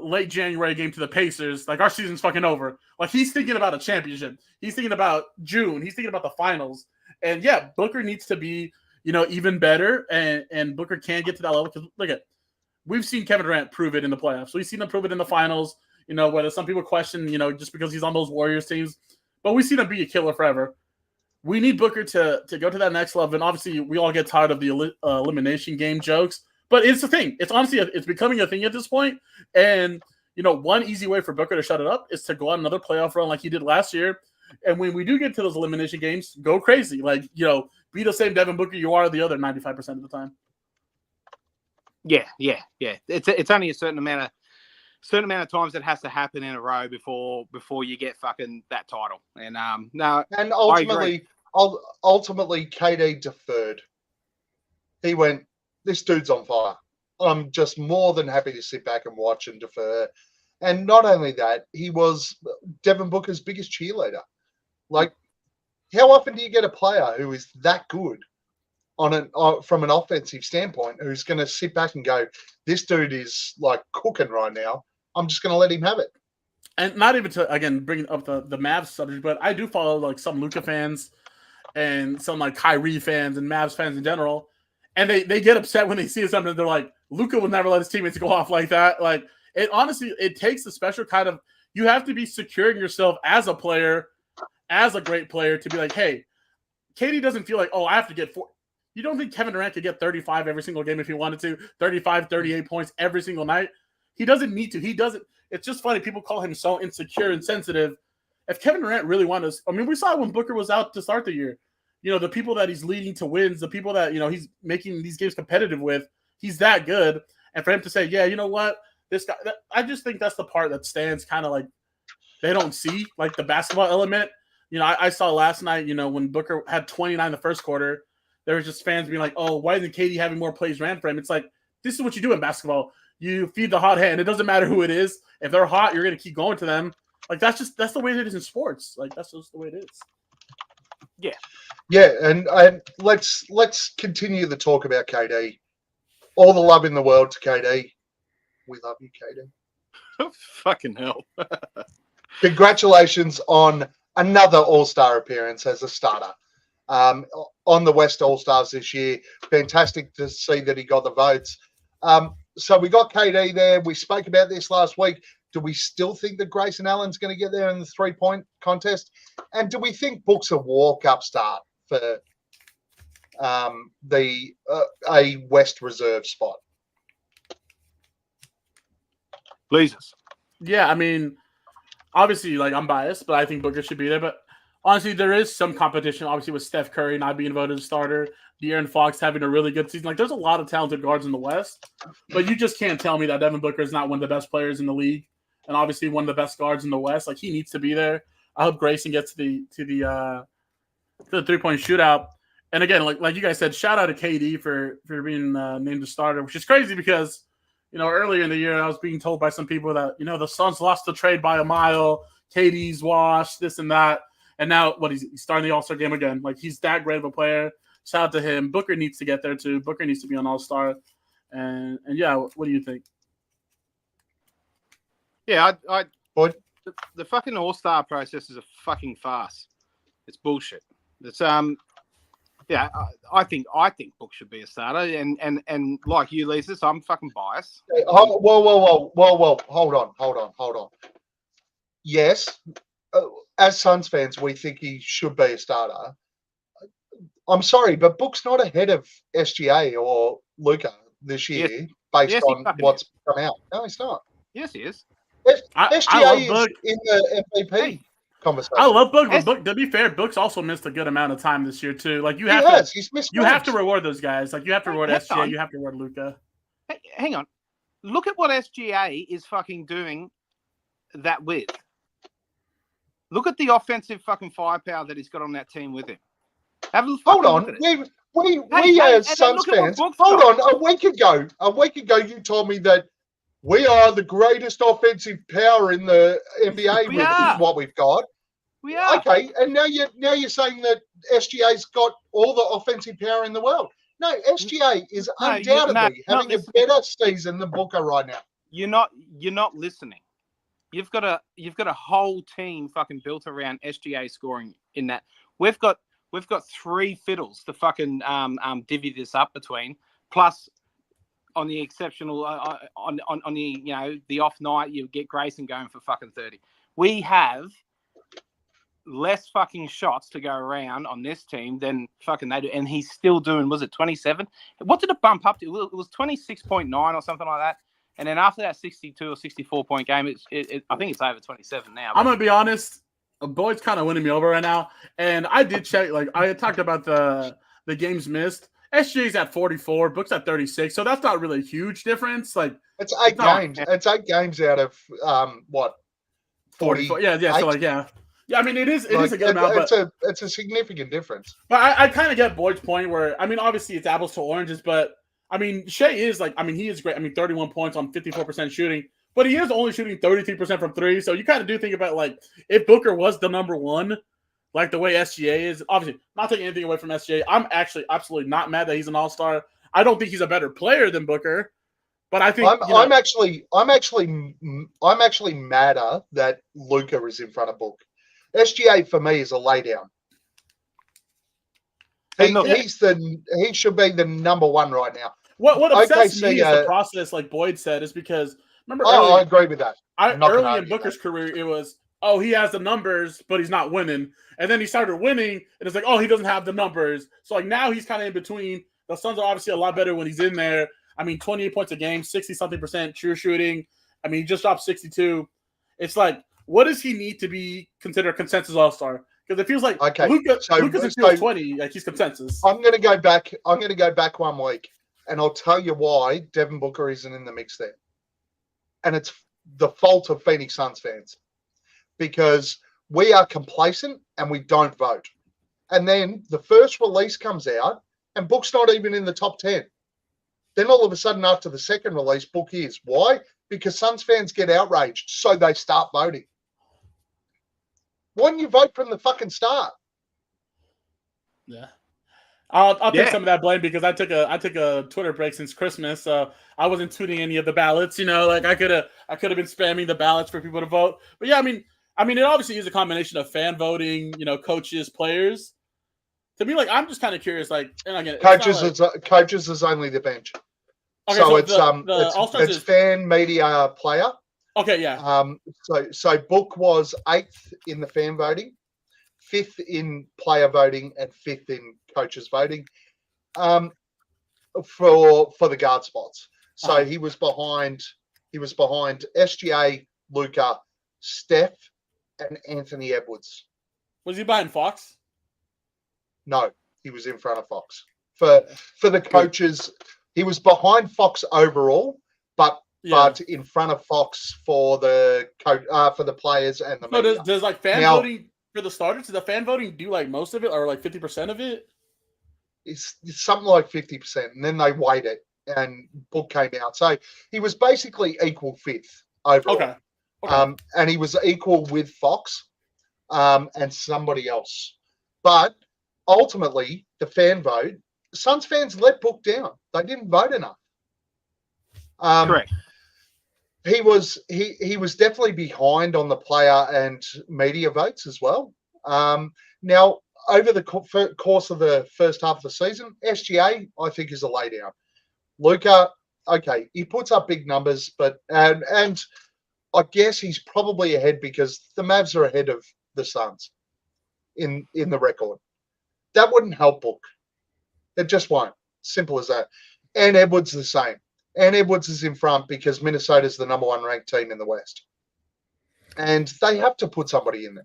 late January game to the Pacers. Like, our season's fucking over. Like, he's thinking about a championship. He's thinking about June. He's thinking about the finals. And yeah, Booker needs to be, even better. And Booker can get to that level. Because look we've seen Kevin Durant prove it in the playoffs. We've seen him prove it in the finals. Whether some people question, just because he's on those Warriors teams. But we've seen him be a killer forever. We need Booker to go to that next level. And obviously, we all get tired of the elimination game jokes. But it's a thing. It's honestly, it's becoming a thing at this point. And, one easy way for Booker to shut it up is to go on another playoff run like he did last year. And when we do get to those elimination games, go crazy. Like, be the same Devin Booker you are the other 95% of the time. Yeah. It's only a certain amount of times that has to happen in a row before you get fucking that title. And no, and ultimately, KD deferred. He went, this dude's on fire. I'm just more than happy to sit back and watch and defer. And not only that, he was Devin Booker's biggest cheerleader. Like, how often do you get a player who is that good from an offensive standpoint, who's going to sit back and go, this dude is like cooking right now. I'm just going to let him have it. And not even to, again, bring up the Mavs subject, but I do follow like some Luka fans and some like Kyrie fans and Mavs fans in general. And they get upset when they see something. They're like, Luka would never let his teammates go off like that. Like, it takes a special kind of, you have to be securing yourself as a player, as a great player, to be like, hey, KD doesn't feel like, oh, I have to get 4. You don't think Kevin Durant could get 35 every single game if he wanted to, 35, 38 points every single night? He doesn't need to. He doesn't. It's just funny. People call him so insecure and sensitive. If Kevin Durant really wanted to, we saw when Booker was out to start the year. The people that he's leading to wins, the people that, he's making these games competitive with, he's that good. And for him to say, yeah, you know what, this guy, I just think that's the part that stands kind of like they don't see, like the basketball element. I saw last night, when Booker had 29 the first quarter, there was just fans being like, oh, why isn't KD having more plays ran for him? It's like, this is what you do in basketball. You feed the hot hand. It doesn't matter who it is. If they're hot, you're going to keep going to them. Like, that's the way it is in sports. Like, that's just the way it is. Yeah. Yeah, and let's continue the talk about KD. All the love in the world to KD. We love you, KD. Fucking hell. Congratulations on another All-Star appearance as a starter. On the West All-Stars this year. Fantastic to see that he got the votes. So we got KD there. We spoke about this last week. Do we still think that Grayson Allen's going to get there in the 3-point contest? And do we think Book's a walk-up start for a West Reserve spot? Please. Yeah, obviously, like, I'm biased, but I think Booker should be there. But honestly, there is some competition, obviously, with Steph Curry not being voted as starter, De'Aaron Fox having a really good season. Like, there's a lot of talented guards in the West, but you just can't tell me that Devin Booker is not one of the best players in the league, and obviously one of the best guards in the West. Like, he needs to be there. I hope Grayson gets to the 3-point shootout. And again, like you guys said, shout out to KD for being named the starter, which is crazy because, earlier in the year, I was being told by some people that, the Suns lost the trade by a mile, KD's washed, this and that. And now, he's starting the All-Star game again. Like, he's that great of a player. Shout out to him. Booker needs to get there, too. Booker needs to be an All-Star. And yeah, what do you think? Yeah, the fucking All-Star process is a fucking farce. It's bullshit. It's yeah, I think Book should be a starter, and like you, Lisa, so I'm fucking biased. Whoa! Hold on. Yes, as Suns fans, we think he should be a starter. I'm sorry, but Book's not ahead of SGA or Luka this year based on what's come out. No, he's not. Yes, he is. SGA is in the MVP conversation. I love Book, but Book, to be fair, Book's also missed a good amount of time this year too. Like, you have to reward those guys. Like, you have to reward SGA, you have to reward Luka. Hey, hang on. Look at what SGA is fucking doing that with. Look at the offensive fucking firepower that he's got on that team with him. Hold on. We as Suns fans, hold on. A week ago, you told me that we are the greatest offensive power in the NBA with what we've got. We are. Okay, and now you're saying that SGA's got all the offensive power in the world. No, SGA is undoubtedly having a better season than Booker right now. you're not listening. You've got a whole team fucking built around SGA scoring in that. We've got 3 fiddles to fucking divvy this up between. Plus, on the exceptional on the the off night, you get Grayson going for fucking 30. We have less fucking shots to go around on this team than fucking they do, and he's still doing. Was it 27? What did it bump up to? It was 26.9 or something like that. And then after that 62 or 64 point game, I think it's over 27 now. I'm gonna be honest, Boyd's kind of winning me over right now. And I did check, like I talked about the games missed. SGA's at 44, Book's at 36, so that's not really a huge difference. Like it's 8 games. It's 8 games out of what 44. Yeah. So like yeah. I mean, it is a good amount, but it's a significant difference. But I kind of get Boyd's point where, I mean, obviously it's apples to oranges, but I mean, Shea is like, I mean, he is great. I mean, 31 points on 54% shooting, but he is only shooting 33% from 3. So you kind of do think about, like, if Booker was the number 1, like the way SGA is, obviously not taking anything away from SGA. I'm actually absolutely not mad that he's an all-star. I don't think he's a better player than Booker, but I think I'm actually madder that Luka is in front of Book. SGA for me is a laydown. He should be the number 1 right now. What upsets me is the process, like Boyd said, is because remember. I agree with that. Early in Booker's career, it was he has the numbers, but he's not winning, and then he started winning, and it's like he doesn't have the numbers. So like now he's kind of in between. The Suns are obviously a lot better when he's in there. I mean, 28 points a game, 60-something% true shooting. I mean, he just dropped 62. It's like, what does he need to be considered consensus all-star? Because it feels like Luka's in 20, like he's consensus. I'm going to go back 1 week, and I'll tell you why Devin Booker isn't in the mix there. And it's the fault of Phoenix Suns fans, because we are complacent and we don't vote. And then the first release comes out, and Book's not even in the top 10. Then all of a sudden, after the second release, Book is. Why? Because Suns fans get outraged, so they start voting. Why don't you vote from the fucking start? Yeah, I'll take some of that blame because I took a Twitter break since Christmas, so I wasn't tweeting any of the ballots. Like I could have been spamming the ballots for people to vote. But yeah, I mean, it obviously is a combination of fan voting, coaches, players. To me, like I'm just kind of curious, like, and again, coaches is only the bench. Okay, so it's fan, media, player. Okay, yeah. So Book was 8th in the fan voting, 5th in player voting, and 5th in coaches voting, for the guard spots. So he was behind SGA, Luka, Steph, and Anthony Edwards. Was he behind Fox? No, he was in front of Fox. For the coaches, he was behind Fox overall, but in front of Fox for the players and the media. Does like fan voting for the starters? Does the fan voting do like most of it, or like 50% of it? It's something like 50%, and then they weighed it, and Book came out. So he was basically equal 5th overall. Okay. And he was equal with Fox, and somebody else. But ultimately, the fan vote, Suns fans let Book down. They didn't vote enough. Correct. He was definitely behind on the player and media votes as well. Now, over the course of the first half of the season, SGA, I think, is a laydown. Luka, okay, he puts up big numbers, but and I guess he's probably ahead because the Mavs are ahead of the Suns in the record. That wouldn't help Book. It just won't. Simple as that. And Edwards the same. And Edwards is in front because Minnesota's the number 1 ranked team in the West. And they have to put somebody in there.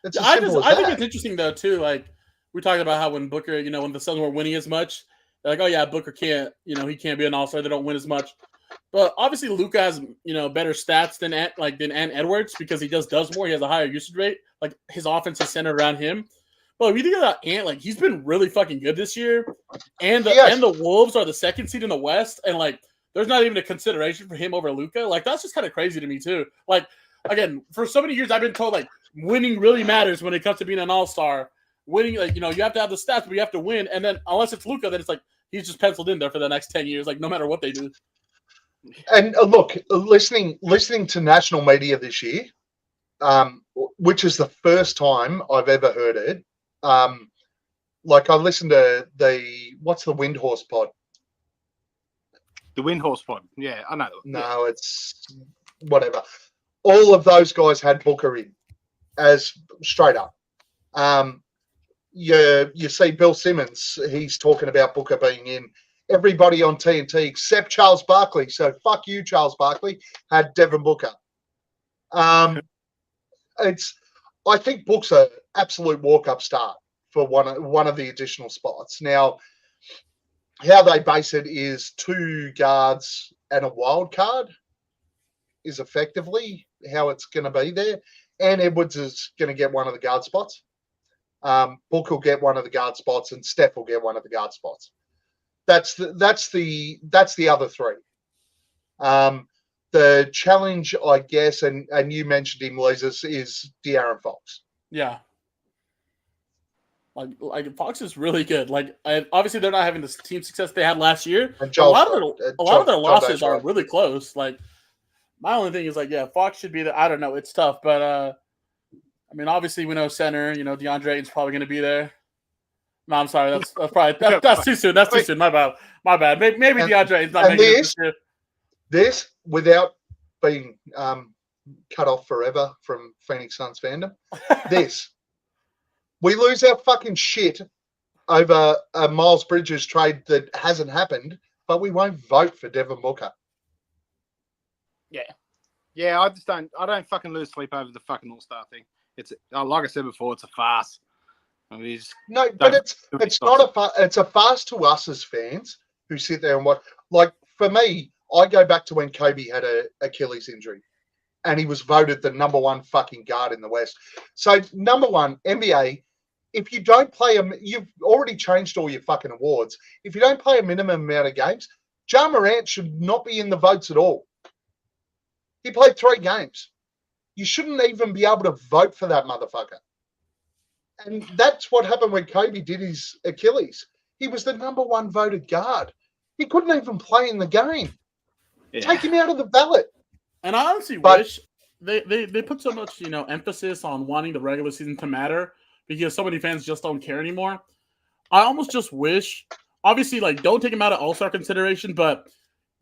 It's as simple as that. I think it's interesting, though, too. Like, we talked about how when Booker, when the Suns weren't winning as much, they're like, oh, yeah, Booker can't, he can't be an all-star. They don't win as much. But obviously, Luka has, better stats than Edwards because he just does more. He has a higher usage rate. Like, his offense is centered around him. But if you think about Ant, like he's been really fucking good this year, and the Wolves are the 2nd seed in the West, and like there's not even a consideration for him over Luka. Like that's just kind of crazy to me too. Like again, for so many years I've been told like winning really matters when it comes to being an all-star. Winning, like you have to have the stats, but you have to win. And then unless it's Luka, then it's like he's just penciled in there for the next 10 years, like no matter what they do. And look, listening to national media this year, which is the first time I've ever heard it. Like I listened to what's the Windhorse pod? The Windhorse pod. Yeah, I know. No, it's whatever. All of those guys had Booker in as straight up. You see Bill Simmons, he's talking about Booker being in. Everybody on TNT except Charles Barkley. So fuck you, Charles Barkley, had Devin Booker. I think Book's an absolute walk-up start for one of the additional spots. Now, how they base it is 2 guards and a wild card is effectively how it's going to be there. And Edwards is going to get one of the guard spots. Book will get one of the guard spots, and Steph will get one of the guard spots. That's the other 3. The challenge, I guess, and you mentioned him, Lizas, is De'Aaron Fox. Yeah. Like Fox is really good. Like, obviously they're not having the team success they had last year. And a lot of their losses are really close. Like, my only thing is, like, yeah, Fox should be there. I don't know. It's tough, but I mean, obviously we know center. You know, DeAndre Ayton's probably going to be there. No, I'm sorry. That's probably that's too soon. That's too soon. My bad. Maybe DeAndre Ayton's not making it this year. This, without being cut off forever from Phoenix Suns fandom, we lose our fucking shit over a Miles Bridges trade that hasn't happened, but we won't vote for Devin Booker. Yeah. I don't fucking lose sleep over the fucking All-Star thing. It's like I said before, it's a farce. I mean, no, but it's not a farce. It's a farce to us as fans who sit there and watch. Like, for me, I go back to when Kobe had a Achilles injury, and he was voted the number 1 fucking guard in the West. So, number 1, NBA, if you don't play him, you've already changed all your fucking awards. If you don't play a minimum amount of games, Ja Morant should not be in the votes at all. He played 3 games. You shouldn't even be able to vote for that motherfucker. And that's what happened when Kobe did his Achilles. He was the number 1 voted guard. He couldn't even play in the game. Yeah. Take him out of the ballot. And I honestly wish they put so much, emphasis on wanting the regular season to matter because so many fans just don't care anymore. I almost just wish, obviously, like, don't take him out of All-Star consideration, but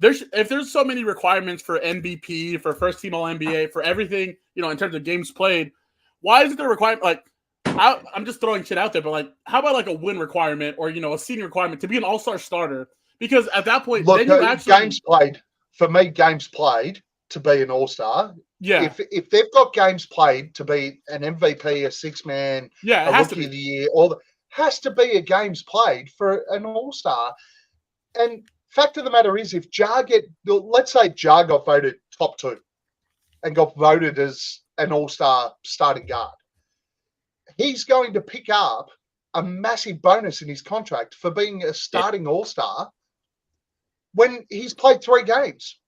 if there's so many requirements for MVP, for first team All-NBA, for everything, in terms of games played, why isn't there a requirement? Like, I'm just throwing shit out there, but, like, how about, like, a win requirement or, a seeding requirement to be an All-Star starter? Because at that point, look, then you actually... Games played to be an All-Star. Yeah. If they've got games played to be an MVP, a 6-man, a Rookie of the Year, has to be a games played for an All-Star. And fact of the matter is, if let's say Ja got voted top 2 and got voted as an All-Star starting guard, he's going to pick up a massive bonus in his contract for being a starting All-Star when he's played 3 games.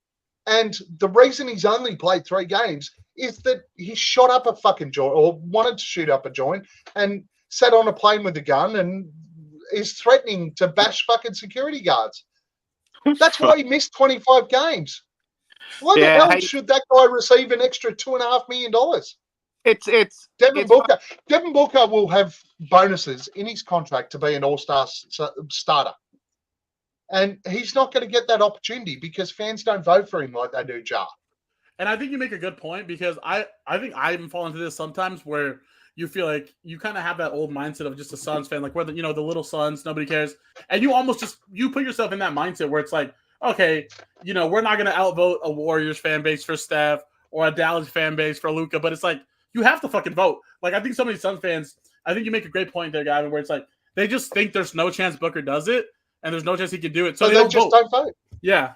And the reason he's only played 3 games is that he shot up a fucking joint or wanted to shoot up a joint and sat on a plane with a gun and is threatening to bash fucking security guards. That's why he missed 25 games. Why the hell should that guy receive an extra $2.5 million? It's Devin Booker. Devin Booker will have bonuses in his contract to be an All-Star starter. And he's not going to get that opportunity because fans don't vote for him like they do Ja. And I think you make a good point because I think I even fall into this sometimes where you feel like you kind of have that old mindset of just a Suns fan, like where the little Suns, nobody cares. And you almost you put yourself in that mindset where it's like, okay, we're not going to outvote a Warriors fan base for Steph or a Dallas fan base for Luka, but it's like, you have to fucking vote. Like, I think so many Suns fans, I think you make a great point there, Gavin, where it's like, they just think there's no chance Booker does it. And there's no chance he can do it. So they just don't vote. Yeah.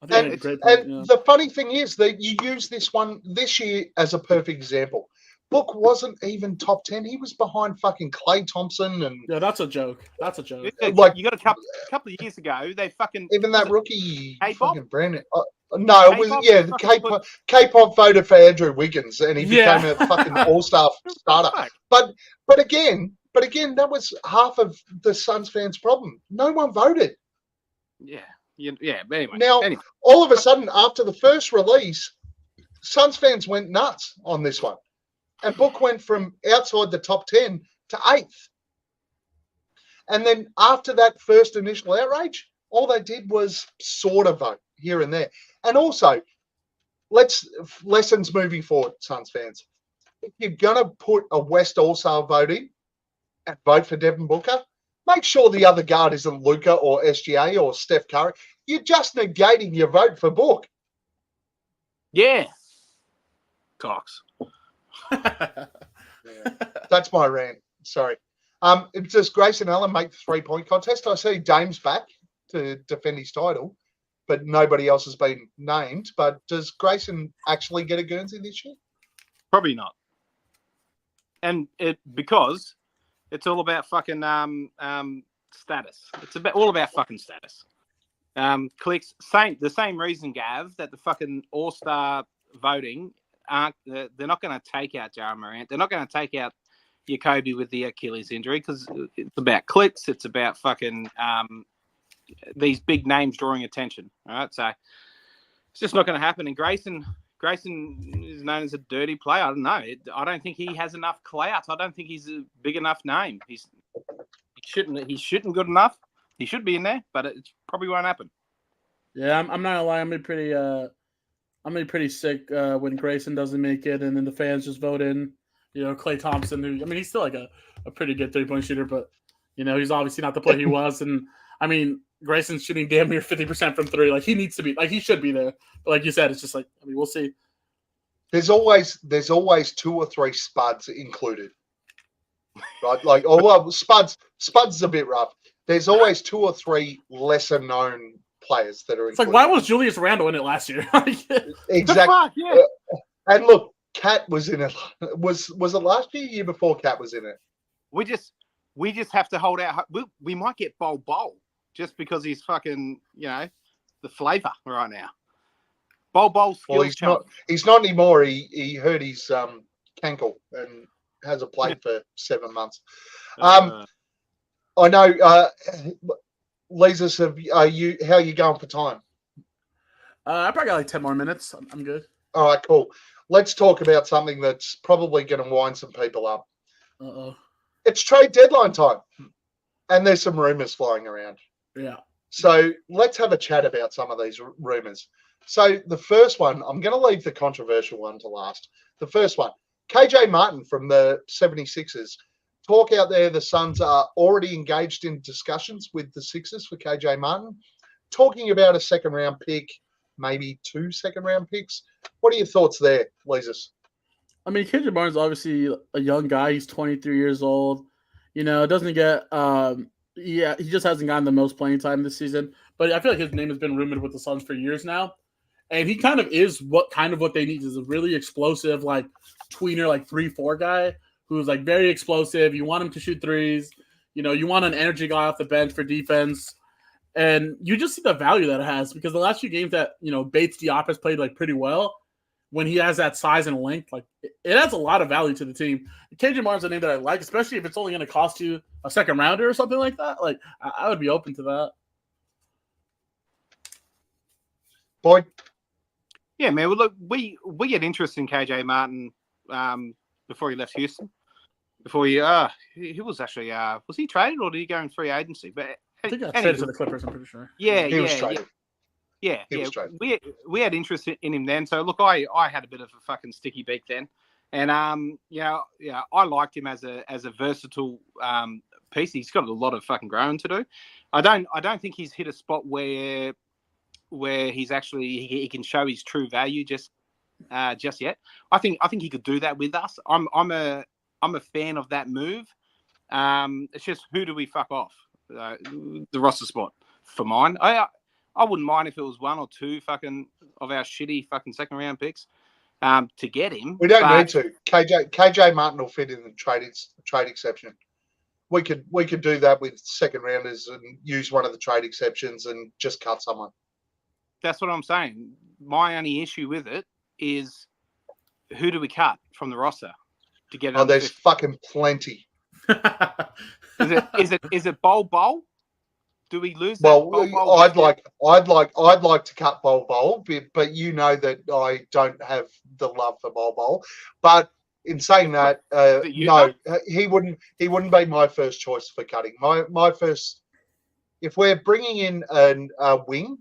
And the funny thing is that you use this year as a perfect example. Book wasn't even top 10. He was behind fucking Klay Thompson. And yeah, that's a joke. Like, you got a couple of years ago, they fucking... Even that rookie fucking Brandon... No, it was, K-Pop voted for Andrew Wiggins and he became a fucking all-star starter. But again, that was half of the Suns fans' problem. No one voted. Yeah. But anyway. Now, all of a sudden, after the first release, Suns fans went nuts on this one. And Book went from outside the top 10 to 8th. And then after that first initial outrage, all they did was sort of vote here and there. And also, lessons moving forward, Suns fans. If you're going to put a West All-Star vote in and vote for Devin Booker, make sure the other guard isn't Luka or SGA or Steph Curry. You're just negating your vote for Book. Yeah. Cox. That's my rant. Sorry. Does Grayson Allen make the 3-point contest? I see Dame's back to defend his title, but nobody else has been named. But does Grayson actually get a Guernsey this year? Probably not. And because it's all about fucking status. It's all about fucking status. Clicks. The same reason, Gav, that the fucking All-Star voting they're not going to take out Jaron Morant. They're not going to take out Jacoby with the Achilles injury because it's about clicks. It's about fucking these big names drawing attention. All right, so it's just not going to happen. And Grayson is known as a dirty player. I don't know. I don't think he has enough clout. I don't think he's a big enough name. He shouldn't good enough. He should be in there, but it probably won't happen. Yeah, I'm not gonna lie. I'm gonna be pretty sick when Grayson doesn't make it, and then the fans just vote in, Klay Thompson. Who, he's still like a pretty good 3-point shooter, but he's obviously not the player he was. And Grayson's shooting damn near 50% from 3. Like he needs to be, like he should be there. But like you said, it's just like we'll see. There's always 2 or 3 spuds included, right? Like spuds is a bit rough. There's always 2 or 3 lesser known players that are. It's like, why was Julius Randle in it last year? Exactly. Yeah. And look, Cat was in it. Was it last year before Cat was in it? We just have to hold out. We might get Bol just because he's fucking the flavor right now. Bol skills. Well, he's not anymore. He hurt his cankle and hasn't played for 7 months. I know. Lasers, how are you going for time? I probably got like 10 more minutes. I'm good. All right, cool. Let's talk about something that's probably going to wind some people up. Uh-oh. It's trade deadline time, and there's some rumors flying around. Yeah. So let's have a chat about some of these rumors. So the first one, I'm going to leave the controversial one to last. The first one, KJ Martin from the 76ers. Talk out there, the Suns are already engaged in discussions with the Sixers for KJ Martin, talking about a 2nd-round pick, maybe 2 2nd-round picks. What are your thoughts there, Leesus? KJ Martin's obviously a young guy. He's 23 years old. Doesn't get he just hasn't gotten the most playing time this season. But I feel like his name has been rumored with the Suns for years now. And he kind of is what they need is a really explosive, like tweener, like 3-4 guy who's like very explosive. You want him to shoot threes. You want an energy guy off the bench for defense. And you just see the value that it has because the last few games that, Bates Diop has played like pretty well when he has that size and length, like it adds a lot of value to the team. KJ Martin's a name that I like, especially if it's only going to cost you a 2nd rounder or something like that. Like I would be open to that. Boyd? Yeah, man. Well, look, we had interest in KJ Martin before he left Houston. Before he was actually was he traded or did he go in free agency? But I think I traded to the Clippers. I'm pretty sure. Yeah, he was traded. Yeah. We had interest in him then. So look, I had a bit of a fucking sticky beak then, and I liked him as a versatile piece. He's got a lot of fucking growing to do. I don't think he's hit a spot where he's actually he can show his true value just yet. I think he could do that with us. I'm a fan of that move. It's just who do we fuck off the roster spot for mine? I wouldn't mind if it was 1 or 2 fucking of our shitty fucking 2nd-round picks to get him. We don't need to. KJ Martin will fit in the trade exception. We could do that with 2nd rounders and use one of the trade exceptions and just cut someone. That's what I'm saying. My only issue with it is who do we cut from the roster to get? Oh, there's fucking plenty. Is it Bol? Do we lose that? Well, Bol I'd like to cut Bol, but you know that I don't have the love for Bol. But in saying that, no, he wouldn't be my first choice for cutting. My first, if we're bringing in a wing,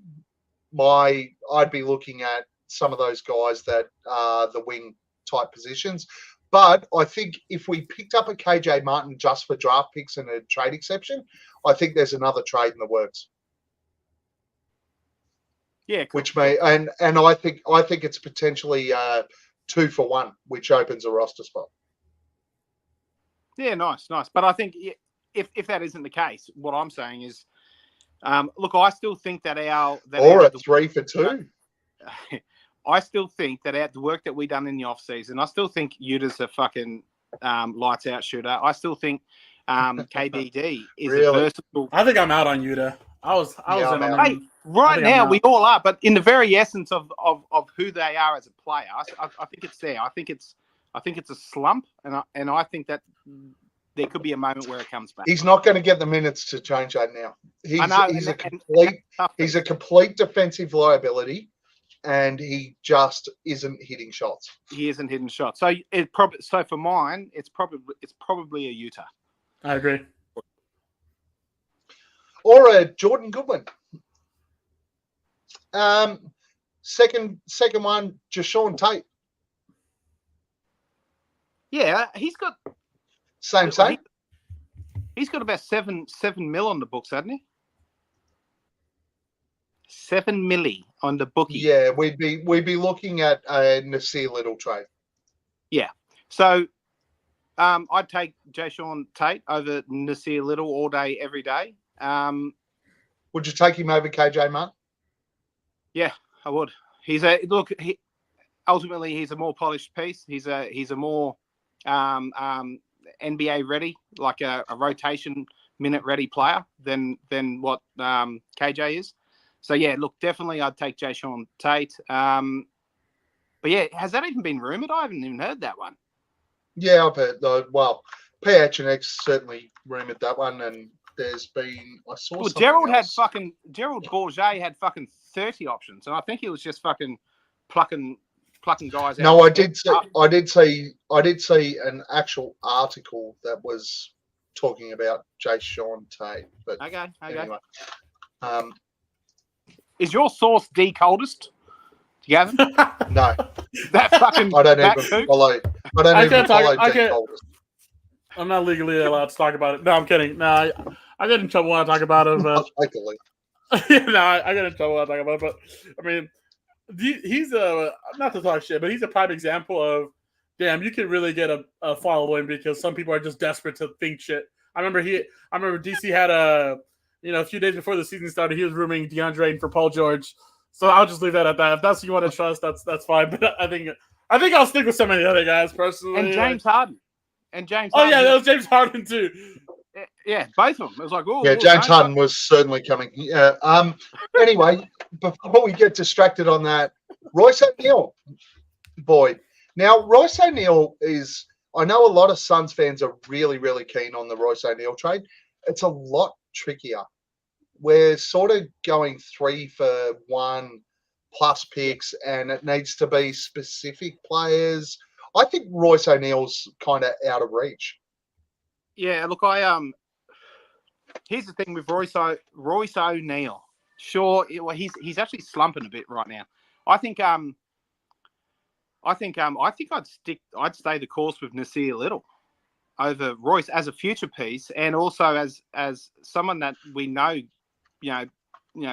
I'd be looking at some of those guys that are the wing type positions. But I think if we picked up a KJ Martin just for draft picks and a trade exception, I think there's another trade in the works. Yeah, cool. Which may and I think it's potentially 2 for 1, which opens a roster spot. Yeah, nice. But I think if that isn't the case, what I'm saying is, look, I still think that a 3 for 2. I still think that the work that we done in the off season, I still think Utah's a fucking lights out shooter. I still think KBD is a versatile. I think I'm out on Utah. I was in on them. Hey, right now we all are, but in the very essence of who they are as a player, I think it's there. I think it's a slump, and I think that there could be a moment where it comes back. He's not going to get the minutes to change that now. He's a complete defensive liability. And he just isn't hitting shots. He isn't hitting shots. So for mine, it's probably a Utah. I agree. Or a Jordan Goodwin. Second one, Jashawn Tate. Yeah, he's got same. He's got about 7 mil on the books, hasn't he? 7 milli on the bookie. Yeah, we'd be looking at a Nasir Little trade. Yeah. So I'd take Jashawn Tate over Nasir Little all day, every day. Would you take him over KJ Martin? Yeah, I would. Ultimately he's a more polished piece. He's a more NBA ready, like a rotation minute ready player than what KJ is. So, yeah, look, definitely I'd take Jashawn Tate. But, yeah, has that even been rumoured? I haven't even heard that one. Yeah, I've heard. Well, PHNX certainly rumoured that one, and there's been – I saw something Gerald Bourget had fucking 30 options, and I think he was just fucking plucking guys out. No, I did see an actual article that was talking about Jashawn Tate. But okay. Anyway. Is your source D coldest, Gavin? No. That fucking. I don't even follow. I don't even follow D coldest. I'm not legally allowed to talk about it. No, I'm kidding. No, I get in trouble when I talk about it. But... I get in trouble when I talk about it. But I mean, he's not to talk shit, but he's a prime example of, damn, you can really get a following because some people are just desperate to think shit. I remember DC had a few days before the season started, he was rooming DeAndre Ayton for Paul George. So I'll just leave that at that. If that's what you want to trust, that's fine. But I think I'll stick with some of the other guys personally. And James Harden. Oh yeah, that was James Harden too. Yeah, both of them. It was like, oh yeah, James Harden was certainly coming. Yeah. Anyway, before we get distracted on that, Royce O'Neal, boy. Now Royce O'Neal is. I know a lot of Suns fans are really, really keen on the Royce O'Neal trade. It's a lot trickier. We're sort of going 3 for 1 plus picks, and it needs to be specific players. I think Royce O'Neal's kind of out of reach. Yeah, look, here's the thing with Royce O'Neal. Sure, he's actually slumping a bit right now. I think I'd stay the course with Nasir Little over Royce as a future piece, and also as someone that we know,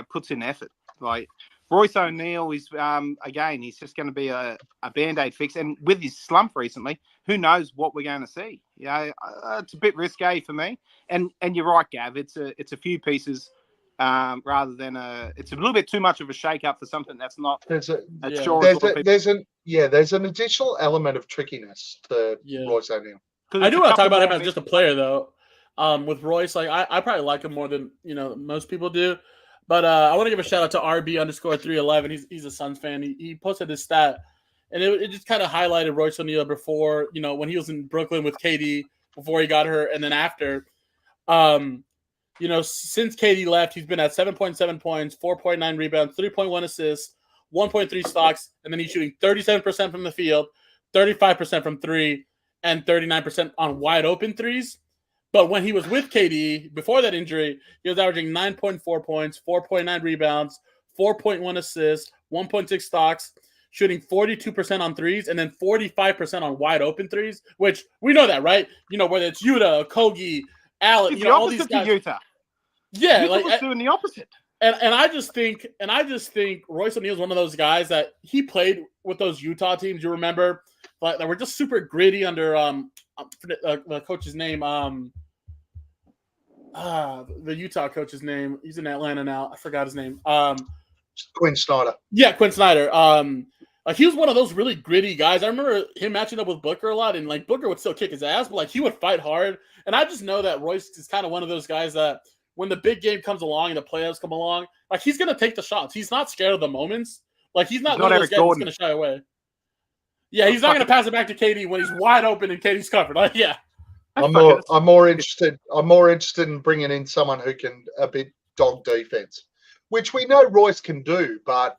puts in effort. Like Royce O'Neal is again, he's just going to be a band-aid fix, and with his slump recently, who knows what we're going to see? It's a bit risque for me. And you're right, Gav. It's a few pieces rather than it's a little bit too much of a shake-up for something that's not. There's an additional element of trickiness to Royce O'Neal. I do want to talk about him as just a player, though. With Royce, like I probably like him more than most people do. But I want to give a shout out to RB_311. He's a Suns fan. He posted this stat, and it just kind of highlighted Royce O'Neal before, when he was in Brooklyn with KD before he got hurt, and then after. since KD left, he's been at 7.7 points, 4.9 rebounds, 3.1 assists, 1.3 stocks, and then he's shooting 37% from the field, 35% from three, and 39% on wide open threes. But when he was with KD, before that injury, he was averaging 9.4 points, 4.9 rebounds, 4.1 assists, 1.6 stocks, shooting 42% on threes, and then 45% on wide open threes, which we know that, right? Whether it's Yuta, Kogi, Allen, It's all these guys. to Utah. Yeah, Utah was doing the opposite. And I just think Royce O'Neal is one of those guys that he played with those Utah teams. You remember, but that were just super gritty under the coach's name. The Utah coach's name. He's in Atlanta now. I forgot his name. Quinn Snyder. Yeah, Quinn Snyder. He was one of those really gritty guys. I remember him matching up with Booker a lot, and like Booker would still kick his ass, but like he would fight hard. And I just know that Royce is kind of one of those guys that when the big game comes along and the playoffs come along, like he's gonna take the shots. He's not scared of the moments. Like he's not one of those guys that's gonna shy away. Yeah, he's not gonna pass it back to KD when he's wide open and KD's covered. Like, yeah. I'm more interested in bringing in someone who can a bit dog defense, which we know Royce can do, but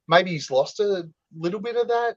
maybe he's lost a little bit of that.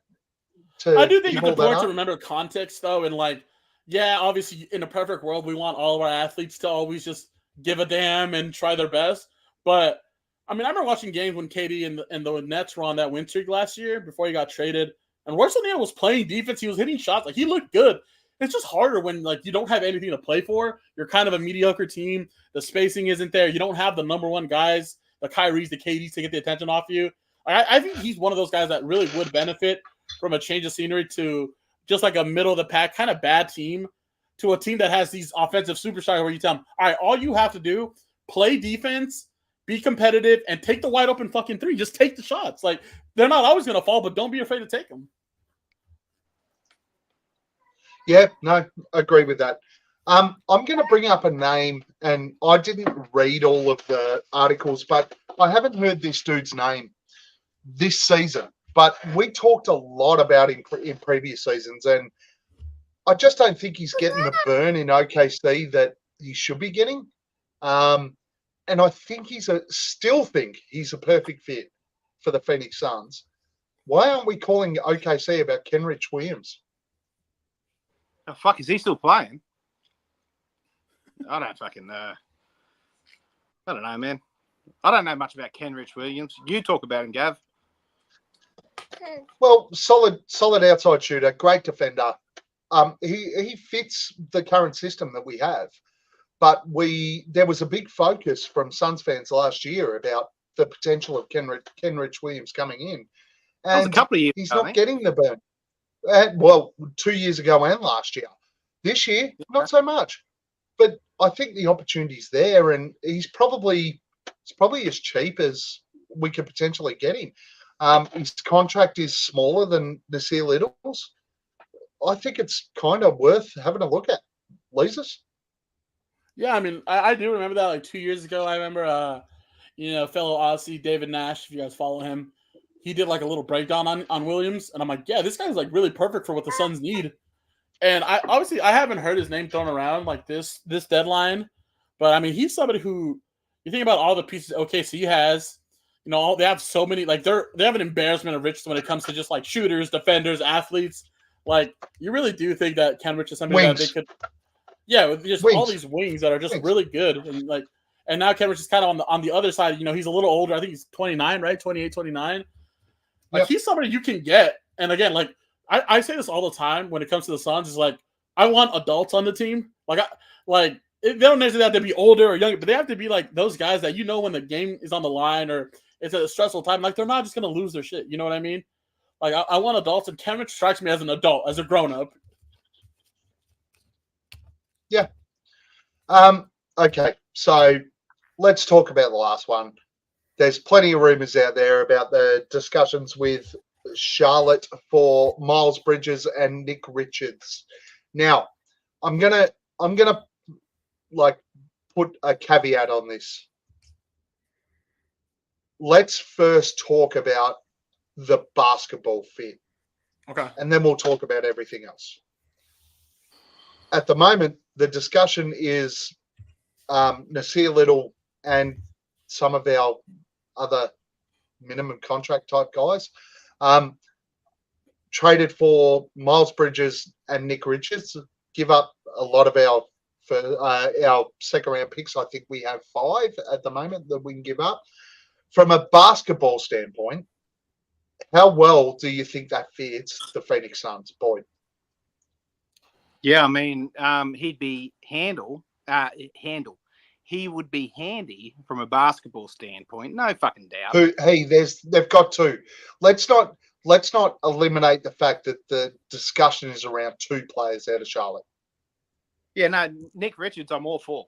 I do think it's important to remember context, though, and like, yeah, obviously, in a perfect world, we want all of our athletes to always just give a damn and try their best. But I mean, I remember watching games when KD and the Nets were on that win streak last year before he got traded, and Royce O'Neal was playing defense. He was hitting shots. Like, he looked good. It's just harder when like you don't have anything to play for. You're kind of a mediocre team. The spacing isn't there. You don't have the number one guys, the Kyries, the KDs to get the attention off you. I think he's one of those guys that really would benefit from a change of scenery to just like a middle of the pack kind of bad team to a team that has these offensive superstars where you tell them, all right, all you have to do, play defense, be competitive, and take the wide open fucking three. Just take the shots. Like, they're not always going to fall, but don't be afraid to take them. Yeah, no, agree with that. I'm going to bring up a name, and I didn't read all of the articles, but I haven't heard this dude's name this season. But we talked a lot about him in previous seasons, and I just don't think he's getting the burn in OKC that he should be getting. And I think still think he's a perfect fit for the Phoenix Suns. Why aren't we calling OKC about Kenrich Williams? Oh, fuck, is he still playing? I don't fucking know. I don't know, man. I don't know much about Kenrich Williams. You talk about him, Gav. Well, solid outside shooter, great defender. He fits the current system that we have. But there was a big focus from Suns fans last year about the potential of Kenrich Williams coming in. And that was a couple of years he's ago, not getting the burn. Well, 2 years ago and last year. This year, not so much. But I think the opportunity's there, and it's probably as cheap as we could potentially get him. His contract is smaller than Nasir Little's. I think it's kind of worth having a look at. Leases? Yeah, I mean, I do remember that like 2 years ago. I remember, fellow Aussie David Nash, if you guys follow him, he did like a little breakdown on Williams, and I'm like, yeah, this guy's like really perfect for what the Suns need. And I haven't heard his name thrown around like this deadline, but I mean, he's somebody who you think about all the pieces OKC has. They have so many, like they have an embarrassment of riches when it comes to just like shooters, defenders, athletes. Like, you really do think that Kenrich is something that they could, with just all these wings that are just really good, and now Kenrich is kind of on the other side. He's a little older. I think he's 29, right? 28, 29. Like, He's somebody you can get. And again, like I say this all the time when it comes to the Suns, is like, I want adults on the team. They don't necessarily have to be older or younger, but they have to be like those guys that when the game is on the line or it's a stressful time, like they're not just going to lose their shit. You know what I mean? Like, I want adults, and Kenrich strikes me as an adult, as a grown-up. Yeah. Okay, so let's talk about the last one. There's plenty of rumors out there about the discussions with Charlotte for Miles Bridges and Nick Richards. Now, I'm gonna like put a caveat on this. Let's first talk about the basketball fit. Okay. And then we'll talk about everything else. At the moment, the discussion is Nasir Little and some of our other minimum contract type guys. Traded for Miles Bridges and Nick Richards. Give up a lot of our second round picks. I think we have 5 at the moment that we can give up. From a basketball standpoint, how well do you think that fits the Phoenix Suns, Boyd? Yeah, I mean, he'd be handle. He would be handy from a basketball standpoint. No fucking doubt. They've got 2. Let's not eliminate the fact that the discussion is around 2 players out of Charlotte. Yeah, no, Nick Richards, I'm all for.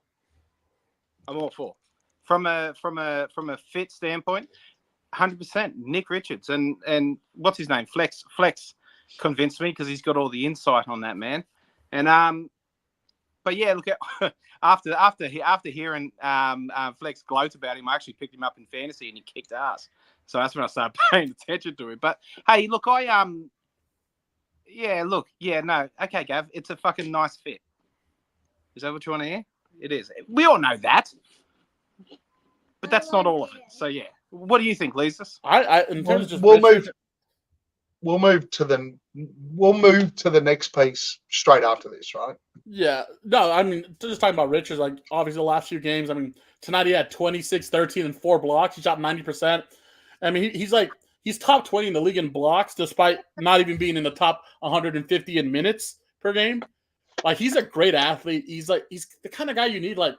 From a fit standpoint, 100% Nick Richards and what's his name? Flex convinced me because he's got all the insight on that man. And but yeah, look at after hearing Flex gloat about him, I actually picked him up in fantasy and he kicked ass. So that's when I started paying attention to him. But hey, look, okay, Gav, it's a fucking nice fit. Is that what you want to hear? It is. We all know that. But that's not all of it. So yeah. What do you think, Lises? We'll move to the next piece straight after this, right? Yeah. No, I mean, just talking about Richards, like obviously the last few games, I mean, tonight he had 26, 13, and 4 blocks. He shot 90%. I mean, he's top 20 in the league in blocks, despite not even being in the top 150 in minutes per game. Like, he's a great athlete. He's the kind of guy you need. Like,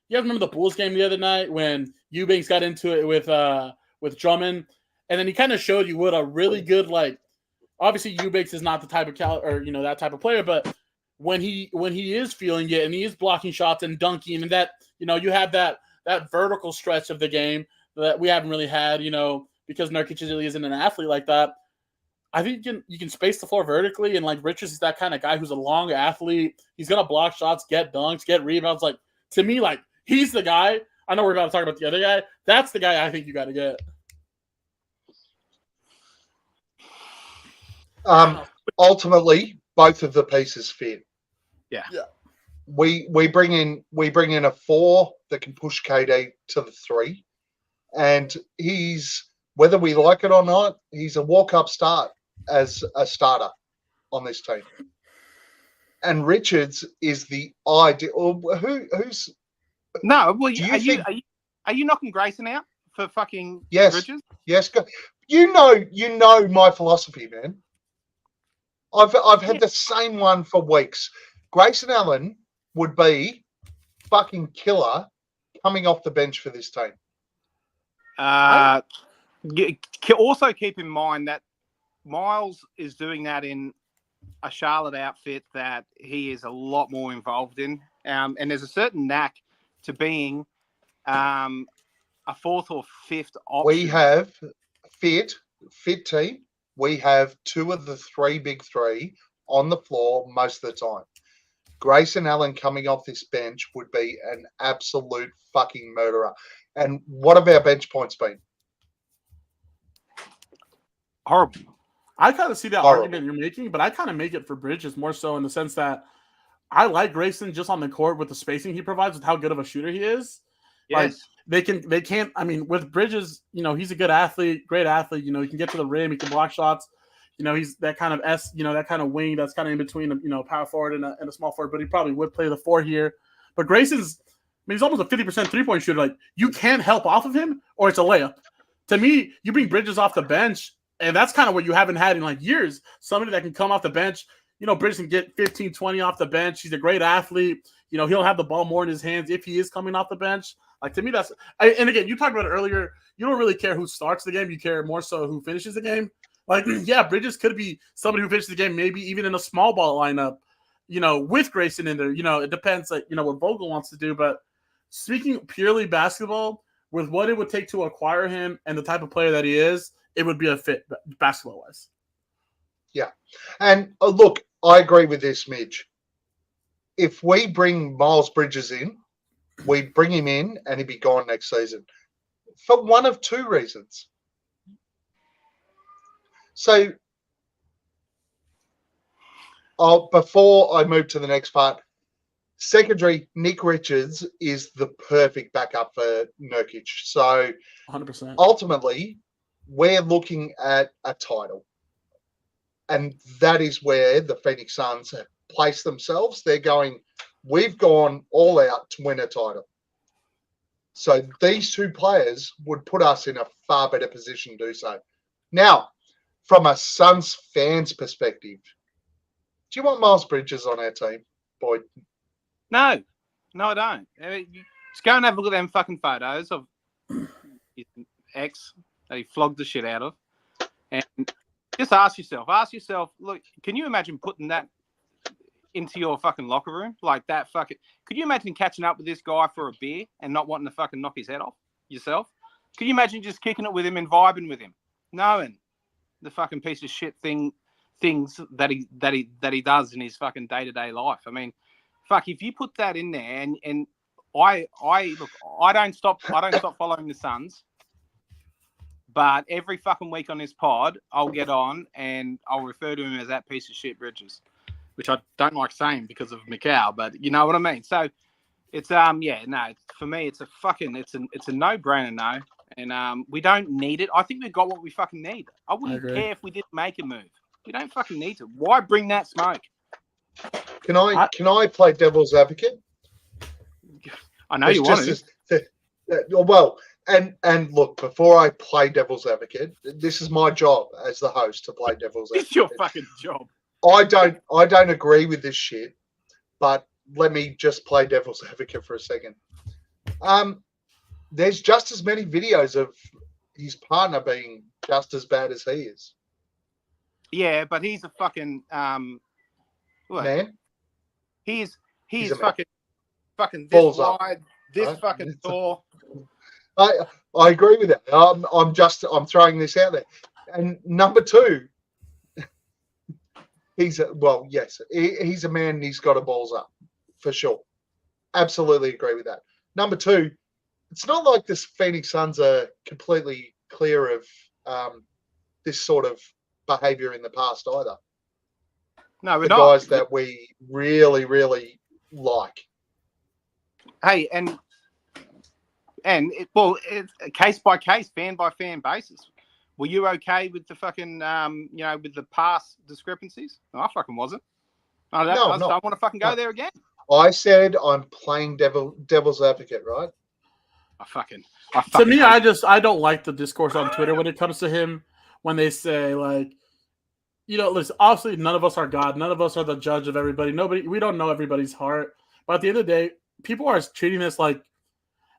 you guys remember the Bulls game the other night when Eubanks got into it with Drummond, and then he kind of showed you what a really good, like, obviously Eubanks is not the type of that type of player, but when he is feeling it and he is blocking shots and dunking and that, you have that vertical stretch of the game that we haven't really had, because Nurkic really isn't an athlete like that. I think you can space the floor vertically, and like Richards is that kind of guy who's a long athlete. He's gonna block shots, get dunks, get rebounds. Like, to me, like, he's the guy. I know we're about to talk about the other guy. That's the guy I think you got to get. Ultimately, both of the pieces fit. Yeah. We bring in a 4 that can push KD to the 3, and whether we like it or not, he's a walk-up start as a starter on this team. And Richards is the ideal. Who's no? Well, are you knocking Grayson out for fucking Richards? Yes. You know my philosophy, man. I've had the same one for weeks. Grayson Allen would be fucking killer coming off the bench for this team. Also keep in mind that Miles is doing that in a Charlotte outfit that he is a lot more involved in. And there's a certain knack to being a 4th or 5th option. We have fit team. We have 2 of the 3 big 3 on the floor most of the time. Grayson Allen coming off this bench would be an absolute fucking murderer. And what have our bench points been? Horrible. I kind of see that argument you're making, but I kind of make it for Bridges more so in the sense that I like Grayson just on the court with the spacing he provides, with how good of a shooter he is. Yes. Like, they can't. I mean, with Bridges, he's a good athlete, great athlete. He can get to the rim, he can block shots. He's that kind of that kind of wing that's kind of in between, power forward and a small forward. But he probably would play the 4 here. But Grayson's, he's almost a 50% 3-point shooter. Like, you can't help off of him, or it's a layup. To me, you bring Bridges off the bench, and that's kind of what you haven't had in like years. Somebody that can come off the bench. Bridges can get 15, 20 off the bench. He's a great athlete. He'll have the ball more in his hands if he is coming off the bench. Like, to me, and again, you talked about it earlier. You don't really care who starts the game. You care more so who finishes the game. Like, yeah, Bridges could be somebody who finishes the game, maybe even in a small ball lineup, with Grayson in there. It depends, like, what Vogel wants to do. But speaking purely basketball, with what it would take to acquire him and the type of player that he is, it would be a fit basketball-wise. Yeah. And look, I agree with this, Midge. If we bring Miles Bridges in, we bring him in and he'd be gone next season for one of 2 reasons. So, before I move to the next part, Secondary, Nick Richards is the perfect backup for Nurkic. So 100%. ultimately, we're looking at a title. And that is where the Phoenix Suns have placed themselves. They're going, we've gone all out to win a title. So these two players would put us in a far better position to do so. Now, from a Suns fans perspective, do you want Miles Bridges on our team, Boyd? No, I don't. Just go and have a look at them fucking photos of his ex that he flogged the shit out of. And just ask yourself, look, can you imagine putting that into your fucking locker room? Like that fucking... Could you imagine catching up with this guy for a beer and not wanting to fucking knock his head off yourself? Could you imagine just kicking it with him and vibing with him? Knowing the fucking piece of shit things that he does in his fucking day-to-day life. I mean, fuck, if you put that in there and I don't stop following the Suns, but every fucking week on this pod, I'll get on and I'll refer to him as that piece of shit Bridges, which I don't like saying because of Macau, but you know what I mean. So it's for me it's a no-brainer, no, and we don't need it. I think we've got what we fucking need. I wouldn't care if we didn't make a move. We don't fucking need to. Why bring that smoke? Can I play devil's advocate? I know you want to. Well, and look, before I play devil's advocate, this is my job as the host to play devil's advocate. It's your fucking job. I don't agree with this shit, but let me just play devil's advocate for a second. There's just as many videos of his partner being just as bad as he is. Yeah, but he's a fucking man. He's a fucking this balls wide, up, this right? fucking tall. I agree with that. I'm throwing this out there. And number two, he's a man and he's got a balls up for sure. Absolutely agree with that. Number two, it's not like this Phoenix Suns are completely clear of this sort of behavior in the past either. No, we're the not. Guys that we really, really like. Hey, it's a case by case, fan by fan basis. Were you okay with the fucking, with the past discrepancies? No, I fucking wasn't. I don't want to fucking go there again. I said I'm playing devil's advocate, right? To me, I don't like the discourse on Twitter when it comes to him. When they say like, listen, obviously none of us are God, none of us are the judge of everybody. We don't know everybody's heart. But at the end of the day, people are treating this like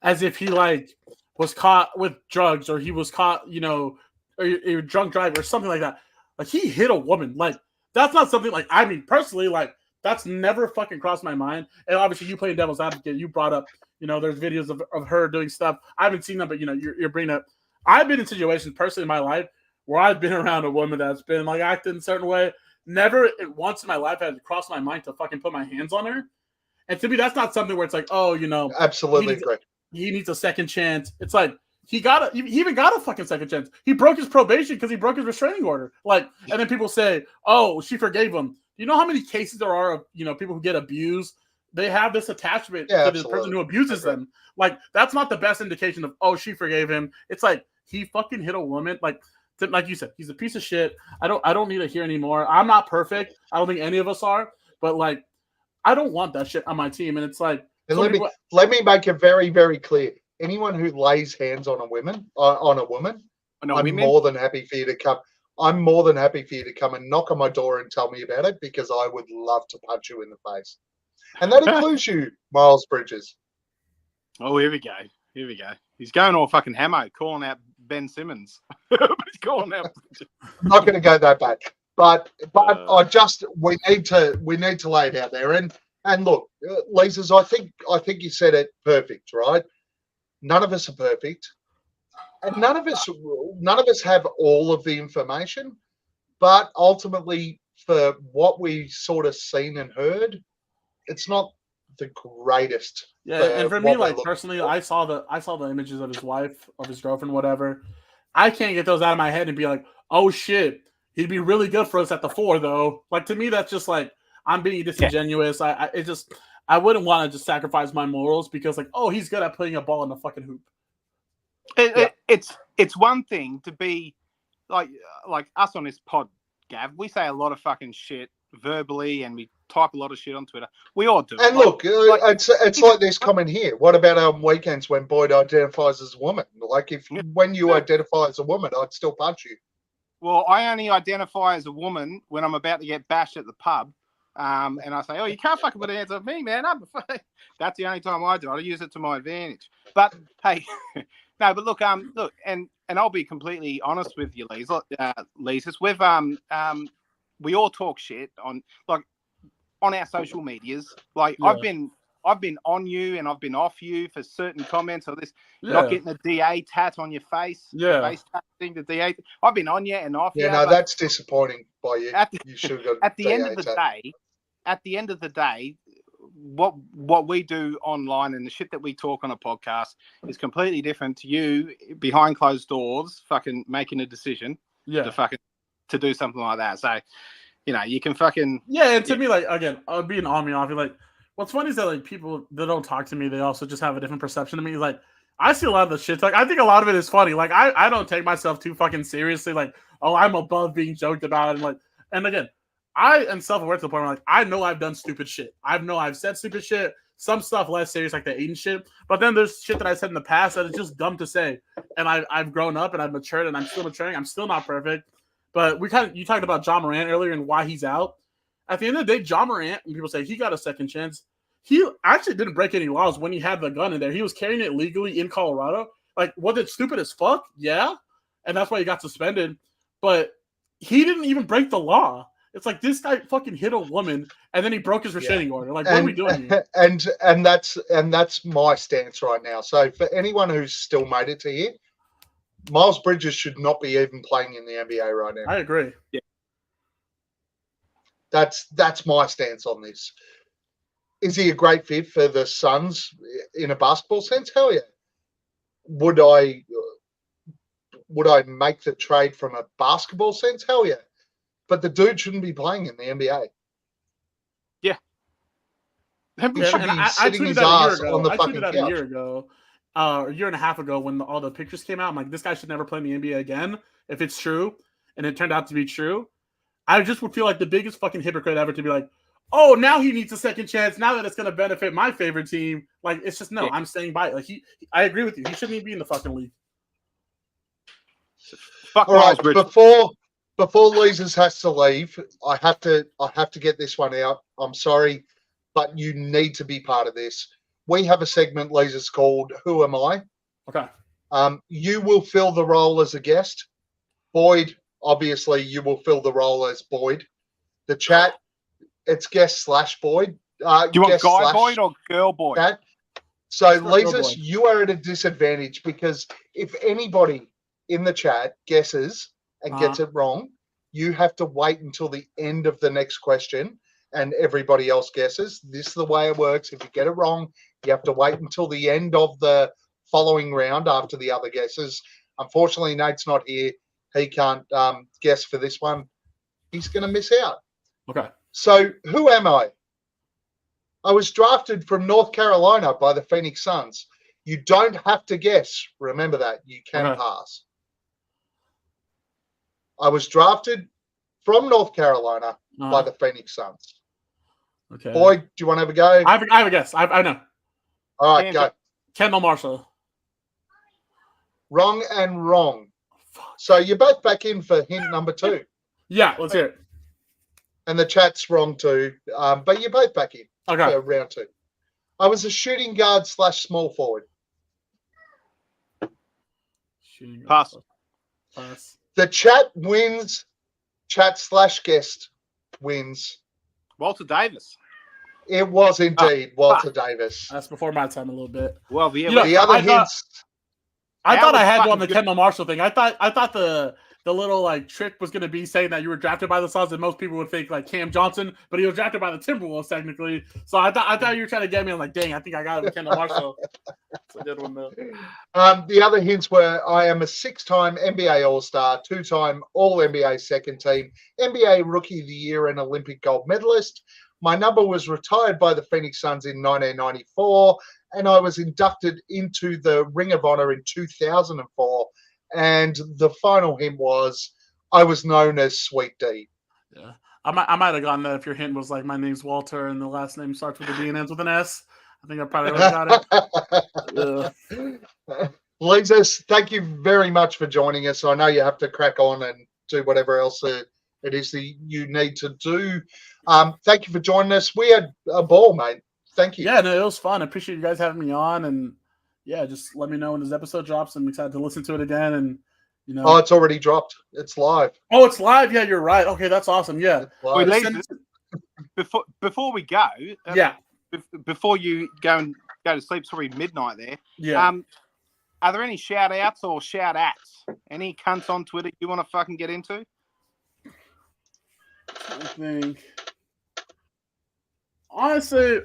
as if he like was caught with drugs or he was caught, or a drunk driver or something like that. Like he hit a woman. Like that's not something like, I mean, personally, like that's never fucking crossed my mind. And obviously you playing devil's advocate, you brought up, there's videos of her doing stuff. I haven't seen them, but you're bringing up, I've been in situations personally in my life where I've been around a woman that's been like acting a certain way. Never once in my life had it crossed my mind to fucking put my hands on her. And to me, that's not something where it's like, absolutely agree. He needs a second chance. It's like he even got a fucking second chance. He broke his probation because he broke his restraining order. Like, and then people say, "Oh, she forgave him." You know how many cases there are of people who get abused? They have this attachment to the person who abuses them. Like, that's not the best indication of she forgave him. It's like he fucking hit a woman. Like you said, he's a piece of shit. I don't need to hear anymore. I'm not perfect. I don't think any of us are. But like, I don't want that shit on my team. And it's like, and let me make it very, very clear. Anyone who lays hands on a woman, I'm more than happy for you to come. I'm more than happy for you to come and knock on my door and tell me about it because I would love to punch you in the face. And that includes you, Miles Bridges. Oh, here we go. He's going all fucking hammo, calling out Ben Simmons. He's calling out. Not going to go that bad, but we need to lay it out there. And look, Lisa's, I think you said it perfect, right? None of us are perfect, and none of us have all of the information. But ultimately, for what we sort of seen and heard, it's not the greatest. Yeah, and for me, like personally, I saw the images of his wife, of his girlfriend, whatever. I can't get those out of my head and be like, oh shit, he'd be really good for us at the 4, though. Like to me, that's just like I'm being disingenuous. I wouldn't want to just sacrifice my morals because, like, oh, he's good at putting a ball in the fucking hoop. It's one thing to be like us on this pod, Gav. We say a lot of fucking shit verbally, and we type a lot of shit on Twitter. We all do. And look, it's like this comment here. What about on weekends when Boyd identifies as a woman? Like, when you identify as a woman, I'd still punch you. Well, I only identify as a woman when I'm about to get bashed at the pub. And I say, oh, you can't fucking put hands on me, man. That's the only time I do it. I use it to my advantage. But hey, no, but look, and I'll be completely honest with you, Lises. We all talk shit on our social medias. Like, yeah. I've been on you and I've been off you for certain comments or this, not getting a DA tat on your face. Yeah. Face tat thing, the DA. I've been on you and off you. Yeah, no, that's disappointing by you. You should have got at the end of the day, what we do online and the shit that we talk on a podcast is completely different to you behind closed doors, fucking making a decision to do something like that. So, you can fucking and to me, like, again, being on me off, like, what's funny is that, like, people that don't talk to me, they also just have a different perception of me. Like, I see a lot of the shit talk. I think a lot of it is funny. Like, I don't take myself too fucking seriously. Like, oh, I'm above being joked about, and again, I am self-aware to the point where, like, I know I've done stupid shit. I've said stupid shit. Some stuff less serious, like the Aiden shit. But then there's shit that I said in the past that is just dumb to say. And I've grown up and I've matured and I'm still maturing. I'm still not perfect. But you talked about John Morant earlier and why he's out. At the end of the day, John Morant, when people say he got a second chance, he actually didn't break any laws when he had the gun in there. He was carrying it legally in Colorado. Like, was it stupid as fuck? Yeah. And that's why he got suspended. But he didn't even break the law. It's like, this guy fucking hit a woman and then he broke his restraining order. Like, what are we doing here? And that's my stance right now. So for anyone who's still made it to here, Miles Bridges should not be even playing in the NBA right now. I agree. Yeah. That's my stance on this. Is he a great fit for the Suns in a basketball sense? Hell yeah. Would I make the trade from a basketball sense? Hell yeah. But the dude shouldn't be playing in the NBA. Yeah. He should be sitting his ass on the fucking couch. A year ago, a year and a half ago, when all the pictures came out, I'm like, this guy should never play in the NBA again, if it's true. And it turned out to be true. I just would feel like the biggest fucking hypocrite ever to be like, oh, now he needs a second chance. Now that it's going to benefit my favorite team. Like, it's just, no, I'm staying by it. Like, I agree with you. He shouldn't even be in the fucking league. Fuck all right, before Leeses has to leave, I have to get this one out. I'm sorry, but you need to be part of this. We have a segment, Leeses, called Who Am I? Okay. You will fill the role as a guest. Boyd, obviously, you will fill the role as Boyd. The chat, it's guest / Boyd. Do you want guy Boyd or girl Boyd? Chat. So, Leeses, you are at a disadvantage because if anybody in the chat guesses and gets it wrong, you have to wait until the end of the next question and everybody else guesses. This is the way it works. If you get it wrong, you have to wait until the end of the following round after the other guesses. Unfortunately, Nate's not here. He can't guess for this one. He's going to miss out. Okay. So, who am I? I was drafted from North Carolina by the Phoenix Suns. You don't have to guess. Remember that. You can pass. I was drafted from North Carolina by the Phoenix Suns. Okay. Boyd, do you want to have a go? I have a guess. I know. All right, go. Kendall Marshall. Wrong and wrong. So you're both back in for hint number 2. Yeah, let's hear it. And the chat's wrong too, but you're both back in for round 2. I was a shooting guard / small forward. Pass. The chat wins. Chat / guest wins. Walter Davis. It was indeed Walter Davis. That's before my time a little bit. Well, the other hints. I thought I had one, the Kendall Marshall thing. I thought the little like trick was going to be saying that you were drafted by the Suns, and most people would think like Cam Johnson, but he was drafted by the Timberwolves technically. So I thought you were trying to get me. I'm like, dang, I think I got it with Kendall Marshall. That's a good one though. The other hints were I am a 6-time NBA All-Star, 2-time All-NBA second team, NBA Rookie of the Year and Olympic gold medalist, My number was retired by the Phoenix Suns in 1994, and I was inducted into the Ring of Honor in 2004. And the final hint was I was known as Sweet D. Yeah. I might have gotten that if your hint was like my name's Walter and the last name starts with a D and ends with an S. I think I probably would have got it. Lizas, thank you very much for joining us. I know you have to crack on and do whatever else it is that you need to do. Thank you for joining us. We had a ball, mate. Thank you. Yeah, no, it was fun. I appreciate you guys having me on, and yeah, just let me know when this episode drops. I'm excited to listen to it again, and you know. Oh, it's already dropped. It's live. Oh, it's live. Yeah, you're right. Okay, that's awesome. Yeah. We leave before we go. Yeah. Before you go to sleep, sorry, midnight there. Yeah. Are there any shout outs or shout ats? Any cunts on Twitter you want to fucking get into? I think honestly,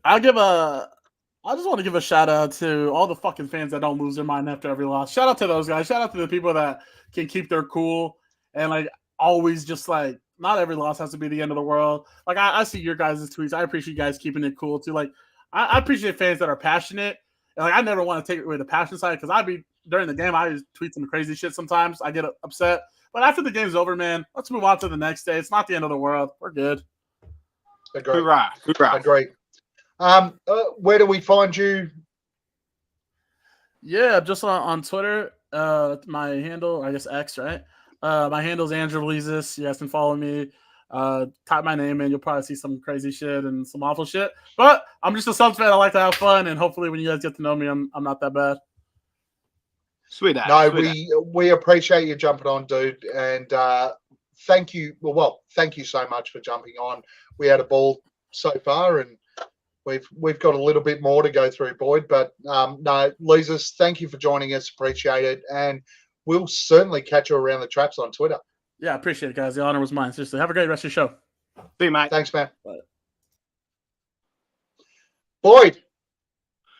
I just want to give a shout out to all the fucking fans that don't lose their mind after every loss. Shout out to those guys. Shout out to the people that can keep their cool and like always just like not every loss has to be the end of the world. Like I see your guys' tweets. I appreciate you guys keeping it cool too. Like I appreciate fans that are passionate. And like I never want to take away the passion side because during the game I just tweet some crazy shit sometimes. I get upset. But after the game's over, man, let's move on to the next day. It's not the end of the world. We're good. Agree. Hoorah. Hoorah. Agree. Where do we find you? Yeah, just on Twitter. My handle, I guess X, right? My handle is Andrew Lizas. You guys can follow me. Type my name in. You'll probably see some crazy shit and some awful shit. But I'm just a Suns fan. I like to have fun, and hopefully, when you guys get to know me, I'm not that bad. Sweet ass. No, sweet we appreciate you jumping on, dude, and thank you. Well, thank you so much for jumping on. We had a ball so far, and we've got a little bit more to go through, Boyd. But no, Lizas, thank you for joining us. Appreciate it, and we'll certainly catch you around the traps on Twitter. Yeah, I appreciate it, guys. The honor was mine. Seriously, have a great rest of your show. See you, mate. Thanks, man. Bye. Boyd,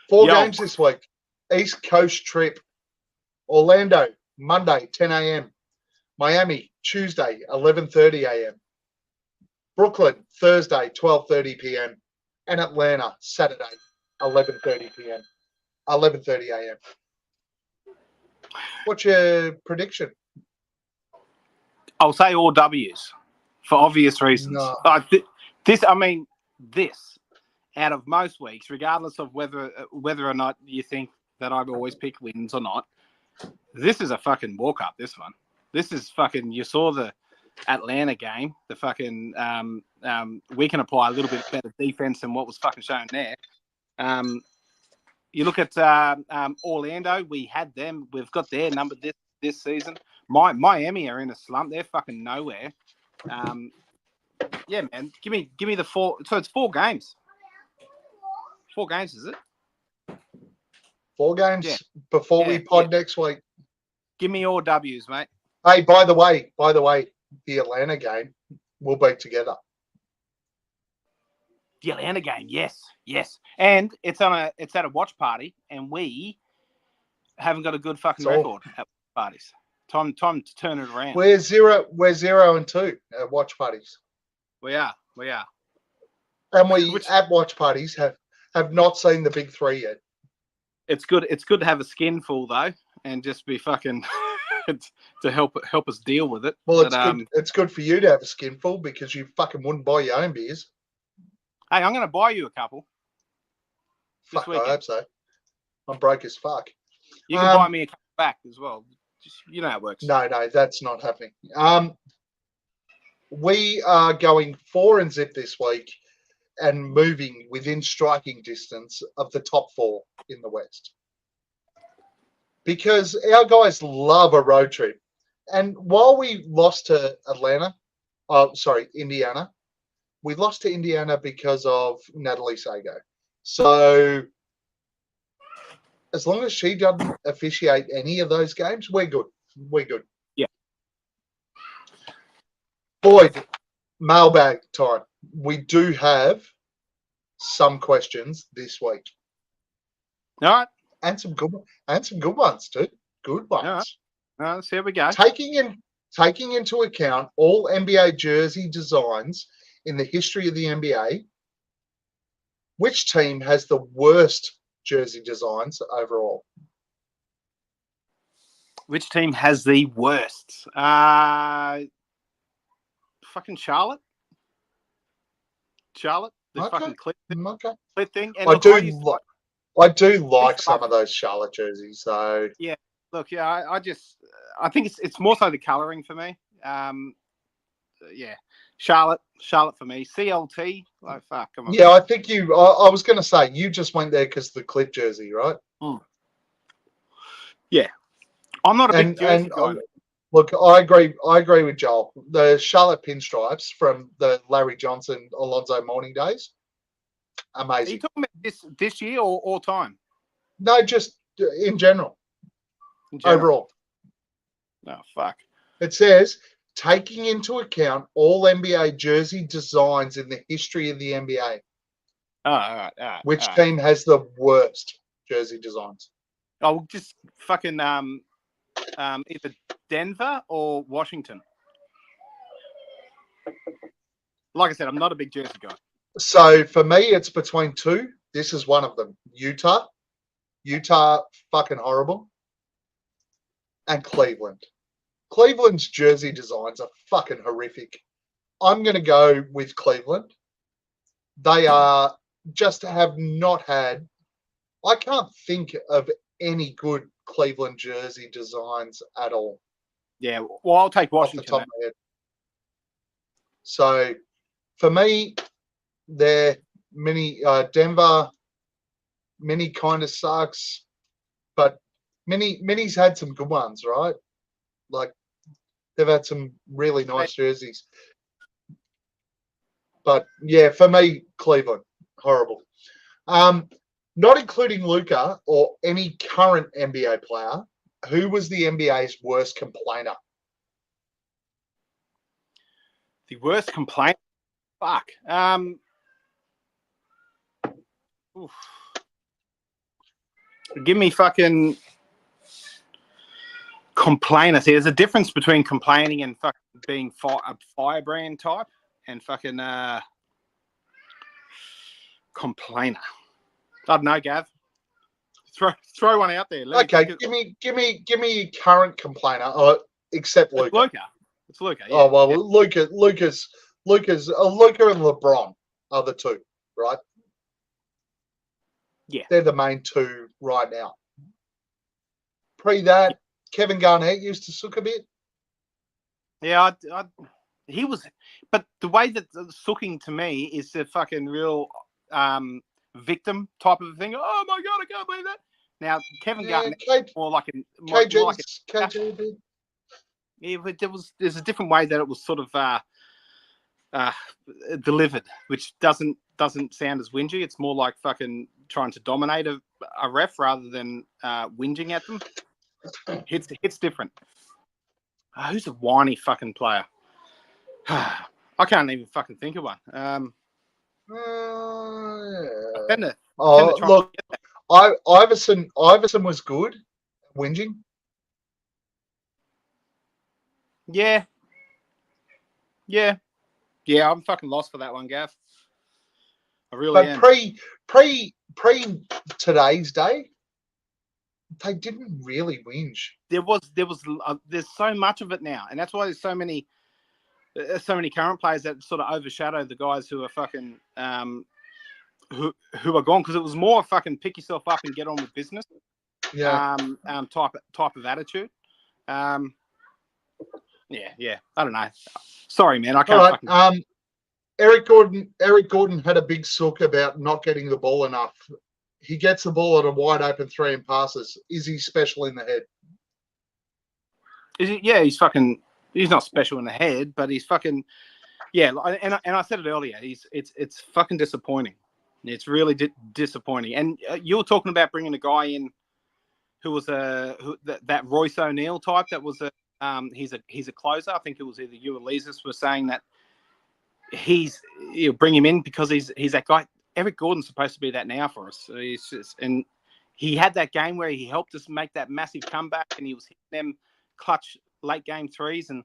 4 Yo. games this week. East Coast trip. Orlando, Monday, 10 a.m. Miami, Tuesday, 11:30 a.m. Brooklyn, Thursday, 12:30 p.m. And Atlanta, Saturday, 11:30 p.m. 11:30 a.m. What's your prediction? I'll say all W's for obvious reasons. No. This out of most weeks, regardless of whether or not you think that I've always picked wins or not, this is a fucking walk up. This one, this is fucking. You saw the Atlanta game. The fucking we can apply a little bit better defense than what was fucking shown there. You look at Orlando. We had them. We've got their number this season. Miami are in a slump. They're fucking nowhere. Yeah, man. Give me the 4. So it's 4 games. 4 games, is it? 4 games Yeah. before Yeah, we pod yeah. next week. Give me all W's, mate. Hey, by the way, the Atlanta game we'll be together. The Atlanta game, yes. And it's at a watch party, and we haven't got a good fucking record at parties. Time to turn it around. We're 0-2 at watch parties. We are. And we at watch parties have not seen the big 3 yet. It's good to have a skin full though, and just be fucking to help us deal with it. Well, but, it's good for you to have a skin full because you fucking wouldn't buy your own beers. Hey, I'm going to buy you a couple. Fuck, I weekend. hope so. I'm broke as fuck. You can buy me a couple back as well. Just, you know how it works. No, that's not happening. We are going 4-0 this week and moving within striking distance of the top 4 in the West. Because our guys love a road trip. And while we lost to Indiana, we lost to Indiana because of Natalie Sago. So as long as she doesn't officiate any of those games, we're good. Yeah. Boyd, mailbag time. We do have some questions this week. All right. And some good ones too. Good ones. All right. So here we go. Taking into account all NBA jersey designs in the history of the NBA, which team has the worst jersey designs overall? Which team has the worst? Fucking Charlotte. Charlotte, the Okay. fucking clip Okay. thing. And I look, do like some of those Charlotte jerseys. So yeah, look, yeah, I think it's more so the colouring for me. Yeah, Charlotte for me. CLT, like fuck, come on. yeah, I think I was going to say you just went there because the clip jersey, right? Yeah, I'm not a big jersey guy. Look, I agree with Joel. The Charlotte pinstripes from the Larry Johnson, Alonzo Mourning days, Are amazing. you talking about this year or all time? No, just in general. In general? Overall. Oh fuck. It says, taking into account all NBA jersey designs in the history of the NBA, Oh, all right. which team has the worst jersey designs? Oh, just fucking either Denver or Washington. Like I said, I'm not a big jersey guy. So for me, it's between two. This is one of them. Utah, fucking horrible. And Cleveland. Cleveland's jersey designs are fucking horrific. I'm going to go with Cleveland. They are just have not had, I can't think of any good Cleveland jersey designs at all. Yeah, well, I'll take Washington. Off the top of my head. So for me, they're Denver, Mini kind of sucks, but Mini's had some good ones, right? Like they've had some really nice jerseys. But yeah, for me, Cleveland, horrible. Not including Luka or any current NBA player, who was the NBA's worst complainer? The worst complaint? Fuck. Oof. Give me fucking complainer. See, there's a difference between complaining and fucking being a firebrand type and fucking complainer. I don't know, Gav. Throw one out there. Okay, give me your current complainer, except Luka. It's Luka. Yeah, oh well, yeah. Luka's Luka and LeBron are the two, right? Yeah, they're the main two right now. Pre that, Kevin Garnett used to suck a bit. Yeah, he was, but the way that sooking to me is the fucking real victim type of thing. Oh my god, I can't believe that. Now Kevin Garnett more like KJ. Yeah, but there's a different way that it was sort of delivered, which doesn't sound as whingy. It's more like fucking trying to dominate a ref rather than whinging at them. It's different. Who's a whiny fucking player? I can't even fucking think of one. Look, Iverson was good. Whinging. Yeah. I'm fucking lost for that one, Gav. I really am. Pre today's day, they didn't really whinge. There's so much of it now, and that's why there's so many current players that sort of overshadow the guys who are fucking who are gone, because it was more fucking pick yourself up and get on with business. Yeah. Type of attitude. Yeah. I don't know. Sorry, man. I can't. All right. Eric Gordon had a big sook about not getting the ball enough. He gets the ball at a wide open 3 and passes. Is he special in the head? Is he? Yeah, he's not special in the head, but he's fucking. Yeah, and I said it earlier. It's fucking disappointing. It's really disappointing. And you were talking about bringing a guy in who was that Royce O'Neal type. That was he's a closer. I think it was either you or Lises were saying that you bring him in because he's that guy. Eric Gordon's supposed to be that now for us. So and he had that game where he helped us make that massive comeback, and he was hitting them clutch late game threes, and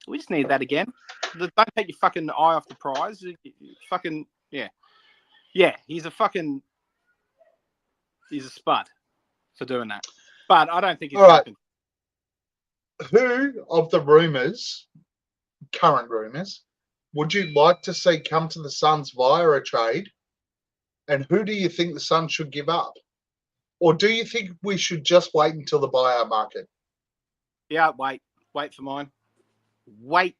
we just need that again. Don't take your fucking eye off the prize. Fucking yeah. He's a spud for doing that. But I don't think it's happened. Who of the rumours, current rumours, would you like to see come to the Suns via a trade? And who do you think the Suns should give up? Or do you think we should just wait until the buyout market? Yeah, wait for mine. Wait.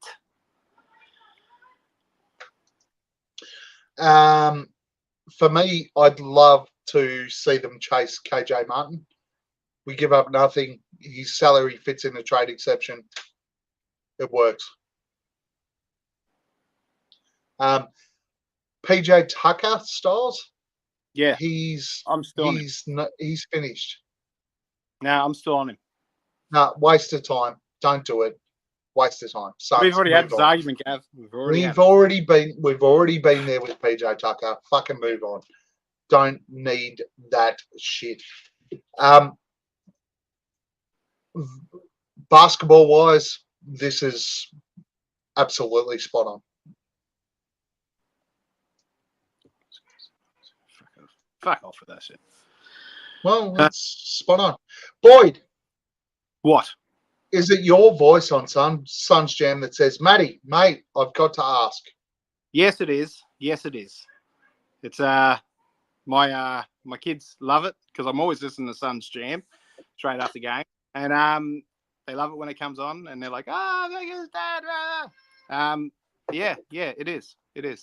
For me, I'd love to see them chase KJ Martin. We give up nothing. His salary fits in the trade exception. It works. PJ Tucker styles. Yeah, he's finished. No, I'm still on him. No, waste of time. Don't do it. Waste of time. Sucks. We've already had this argument, Gav. We've already been there with PJ Tucker. Fucking move on. Don't need that shit. Basketball wise, this is absolutely spot on. Fuck off with that shit. Well, that's spot on. Boyd. What? Is it your voice on Suns Jam that says, Matty, mate, I've got to ask? Yes, it is. It's my kids love it because I'm always listening to Suns Jam straight after game. And they love it when it comes on and they're like, thank you, Dad. Yeah, it is.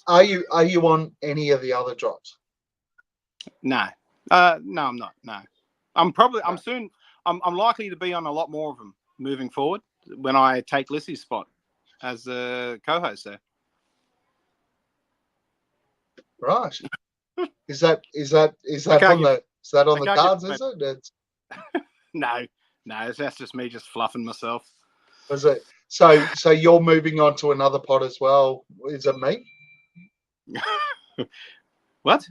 Are you on any of the other drops? No. No, I'm not. No. I'm likely to be on a lot more of them moving forward when I take Lissy's spot as a co-host there. Right. Is that on the cards, is it? No, that's just me just fluffing myself. Is it? So you're moving on to another pod as well. Is it me? What?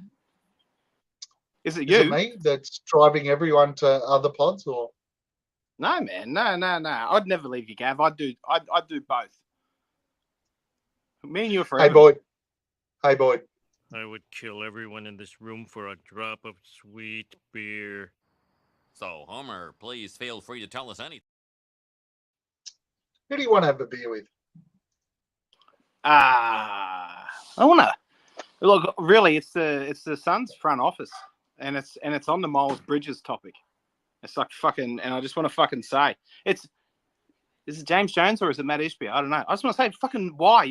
Is it you? Is it me that's driving everyone to other pods, or? No, man. No. I'd never leave you, Gav. I'd do both. Me and you are forever. Hey, Boyd. I would kill everyone in this room for a drop of sweet beer. So, Homer, please feel free to tell us anything. Who do you want to have a beer with? I wanna look. Really, it's the Suns front office, and it's on the Miles Bridges topic. It's like fucking, and I just want to fucking say, is it James Jones or is it Matt Ishbia? I don't know. I just want to say, fucking, why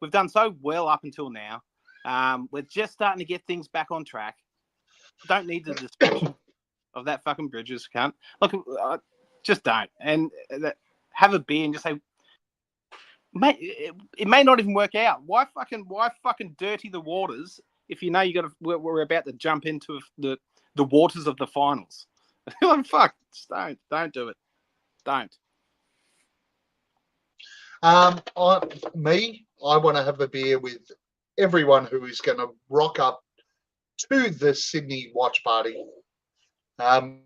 we've done so well up until now. We're just starting to get things back on track. Don't need the description of that fucking Bridges cunt. Look, just don't. And have a beer and just say, mate, it may not even work out. Why fucking dirty the waters if you know we're about to jump into the waters of the finals? Fuck, just don't do it. Don't. I want to have a beer with everyone who is going to rock up to the Sydney watch party. 1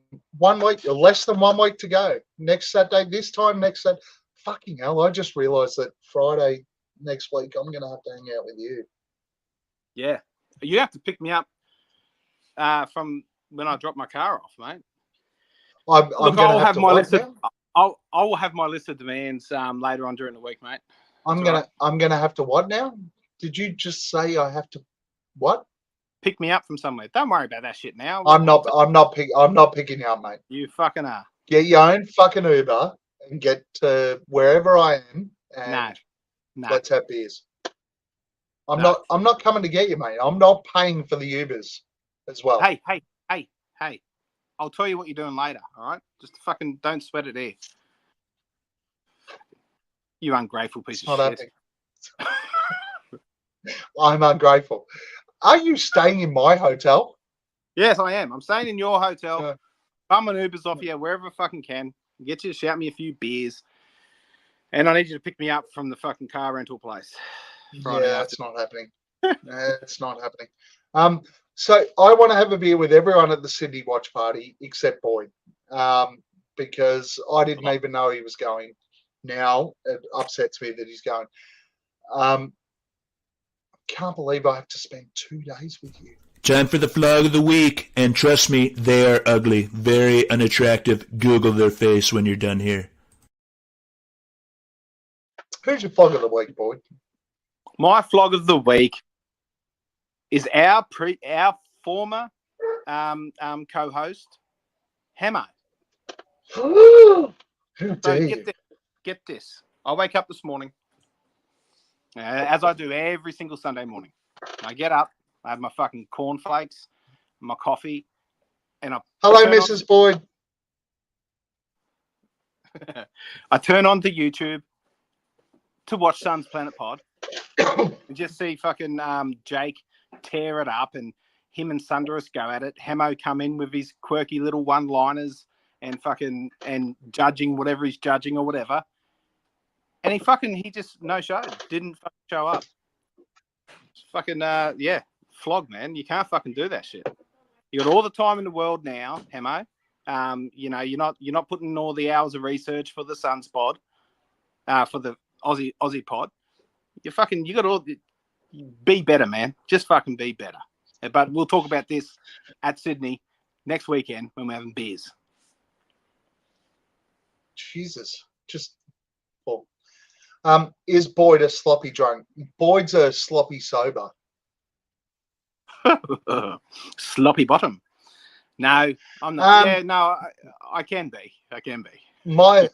week, or less than 1 week to go. Next Saturday, next Saturday. Fucking hell, I just realised that Friday next week I'm going to have to hang out with you. Yeah. You have to pick me up from when I drop my car off, mate. I'll have my list of demands later on during the week, mate. I'm gonna have to what now? Did you just say I have to what? Pick me up from somewhere. Don't worry about that shit now. I'm not picking you up, mate. You fucking are. Get your own fucking Uber and get to wherever I am. And no. Let's have beers. I'm not coming to get you, mate. I'm not paying for the Ubers as well. Hey. I'll tell you what you're doing later, all right? Just fucking don't sweat it here. You ungrateful piece of shit. I'm ungrateful. Are you staying in my hotel? Yes, I am. I'm staying in your hotel. Bum an Ubers off you wherever I fucking can. Get you to shout me a few beers. And I need you to pick me up from the fucking car rental place. It's not happening. It's not happening. So I want to have a beer with everyone at the Sydney watch party except Boyd, because I didn't even know he was going. Now it upsets me that he's going. Can't believe I have to spend 2 days with you. Time for the flog of the week, and trust me, they are ugly, very unattractive. Google their face when you're done here. Who's your flog of the week, boy? My flog of the week is our former co-host, Hemo. Who So dare get this. I wake up this morning, as I do every single Sunday morning. I get up, I have my fucking cornflakes, my coffee, and Hello, Mrs. Boyd. I turn on to YouTube to watch Suns Planet Pod and just see fucking Jake tear it up and him and Sunderus go at it. Hemo come in with his quirky little one-liners and judging whatever he's judging or whatever. And he just no show. Didn't fucking show up. Fucking flog, man. You can't fucking do that shit. You got all the time in the world now, Hemo. You're not putting in all the hours of research for the Suns pod, for the Aussie pod. You got all. Be better, man. Just fucking be better. But we'll talk about this at Sydney next weekend when we're having beers. Jesus, just. Is Boyd a sloppy drunk? Boyd's a sloppy sober. Sloppy bottom. No, I'm not. I can be. My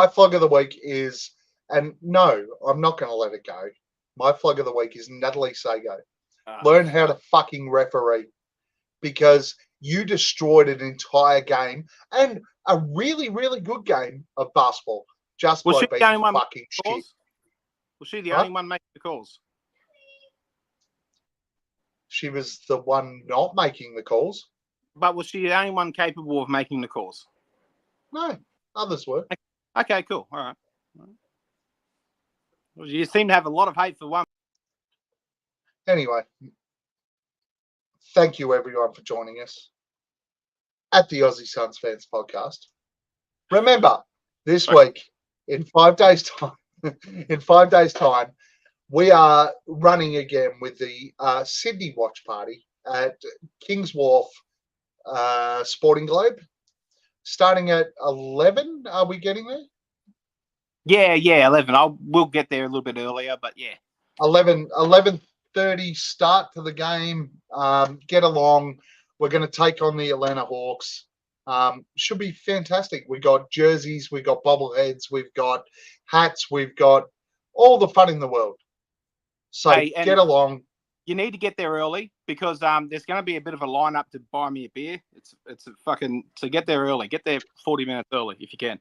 flog of the week is, and no, I'm not going to let it go. My flog of the week is Natalie Sago. Learn how to fucking referee, because you destroyed an entire game and a really, really good game of basketball just by being fucking shit. Was she the only one making the calls? She was the one not making the calls. But was she the only one capable of making the calls? No, others were. Okay, cool. All right. Well, you seem to have a lot of hate for one. Anyway, thank you everyone for joining us at the Aussie Suns Fans podcast. Remember, this week, in 5 days' time, we are running again with the Sydney watch party at Kings Wharf Sporting Globe, starting at 11. Are we getting there? Yeah, 11. We'll get there a little bit earlier, but yeah. 11:30 start to the game. Get along. We're going to take on the Atlanta Hawks. Should be fantastic. We got jerseys, we got bobbleheads, we've got hats, we've got all the fun in the world. So get along. You need to get there early because there's going to be a bit of a lineup to buy me a beer. It's a fucking, so get there early. Get there 40 minutes early if you can.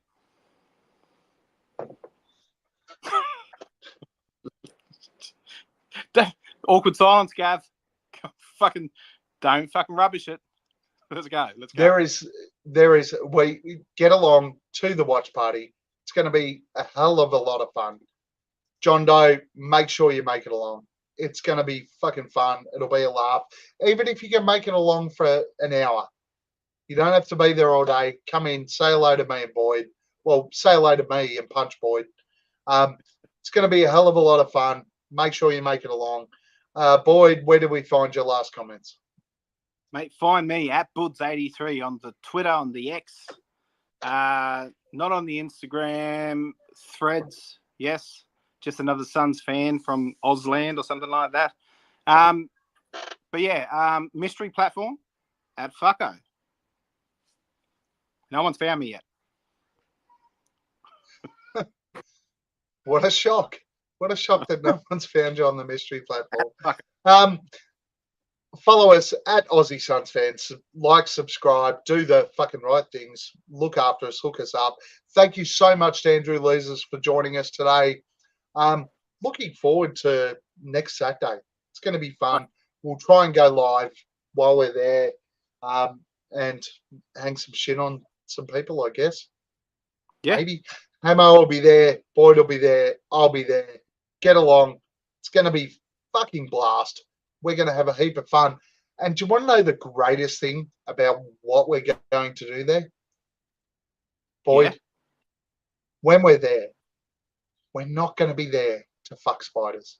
Awkward silence, Gav. Don't fucking rubbish it. Let's go. There is. We get along to the watch party. It's going to be a hell of a lot of fun. John Doe, make sure you make it along. It's going to be fucking fun. It'll be a laugh. Even if you can make it along for an hour. You don't have to be there all day. Come in, say hello to me and Boyd. Well, say hello to me and punch Boyd. It's going to be a hell of a lot of fun. Make sure you make it along. Boyd, where do we find your last comments? Mate, find me at Buds83 on the Twitter, on the X. Not on the Instagram threads. Yes. Just another Suns fan from Ausland or something like that. But yeah, mystery platform at Fucko. No one's found me yet. What a shock. What a shock that no one's found you on the mystery platform. Follow us at Aussie Suns Fans. Like, subscribe, do the fucking right things. Look after us, hook us up. Thank you so much to Andrew Leesers for joining us today. Looking forward to next Saturday. It's going to be fun. We'll try and go live while we're there and hang some shit on some people, I guess. Yeah. Maybe. Hamo will be there. Boyd will be there. I'll be there. Get along. It's going to be fucking blast. We're going to have a heap of fun. And do you want to know the greatest thing about what we're going to do there? Boyd, when we're there, We're not going to be there to fuck spiders.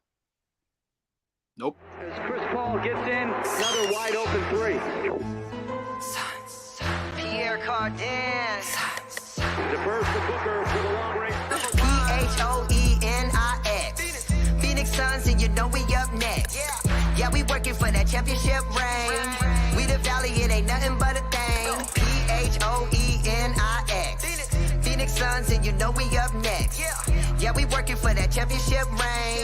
Nope. As Chris Paul gets in, another wide open three. Pierre Cardin. Defers to Booker for the long range. Phoenix. Phoenix Suns, and you know we up next. Yeah, we working for that championship ring. We the valley, it ain't nothing but a thing. Phoenix Suns, and you know we up next. Yeah, we working for that championship ring.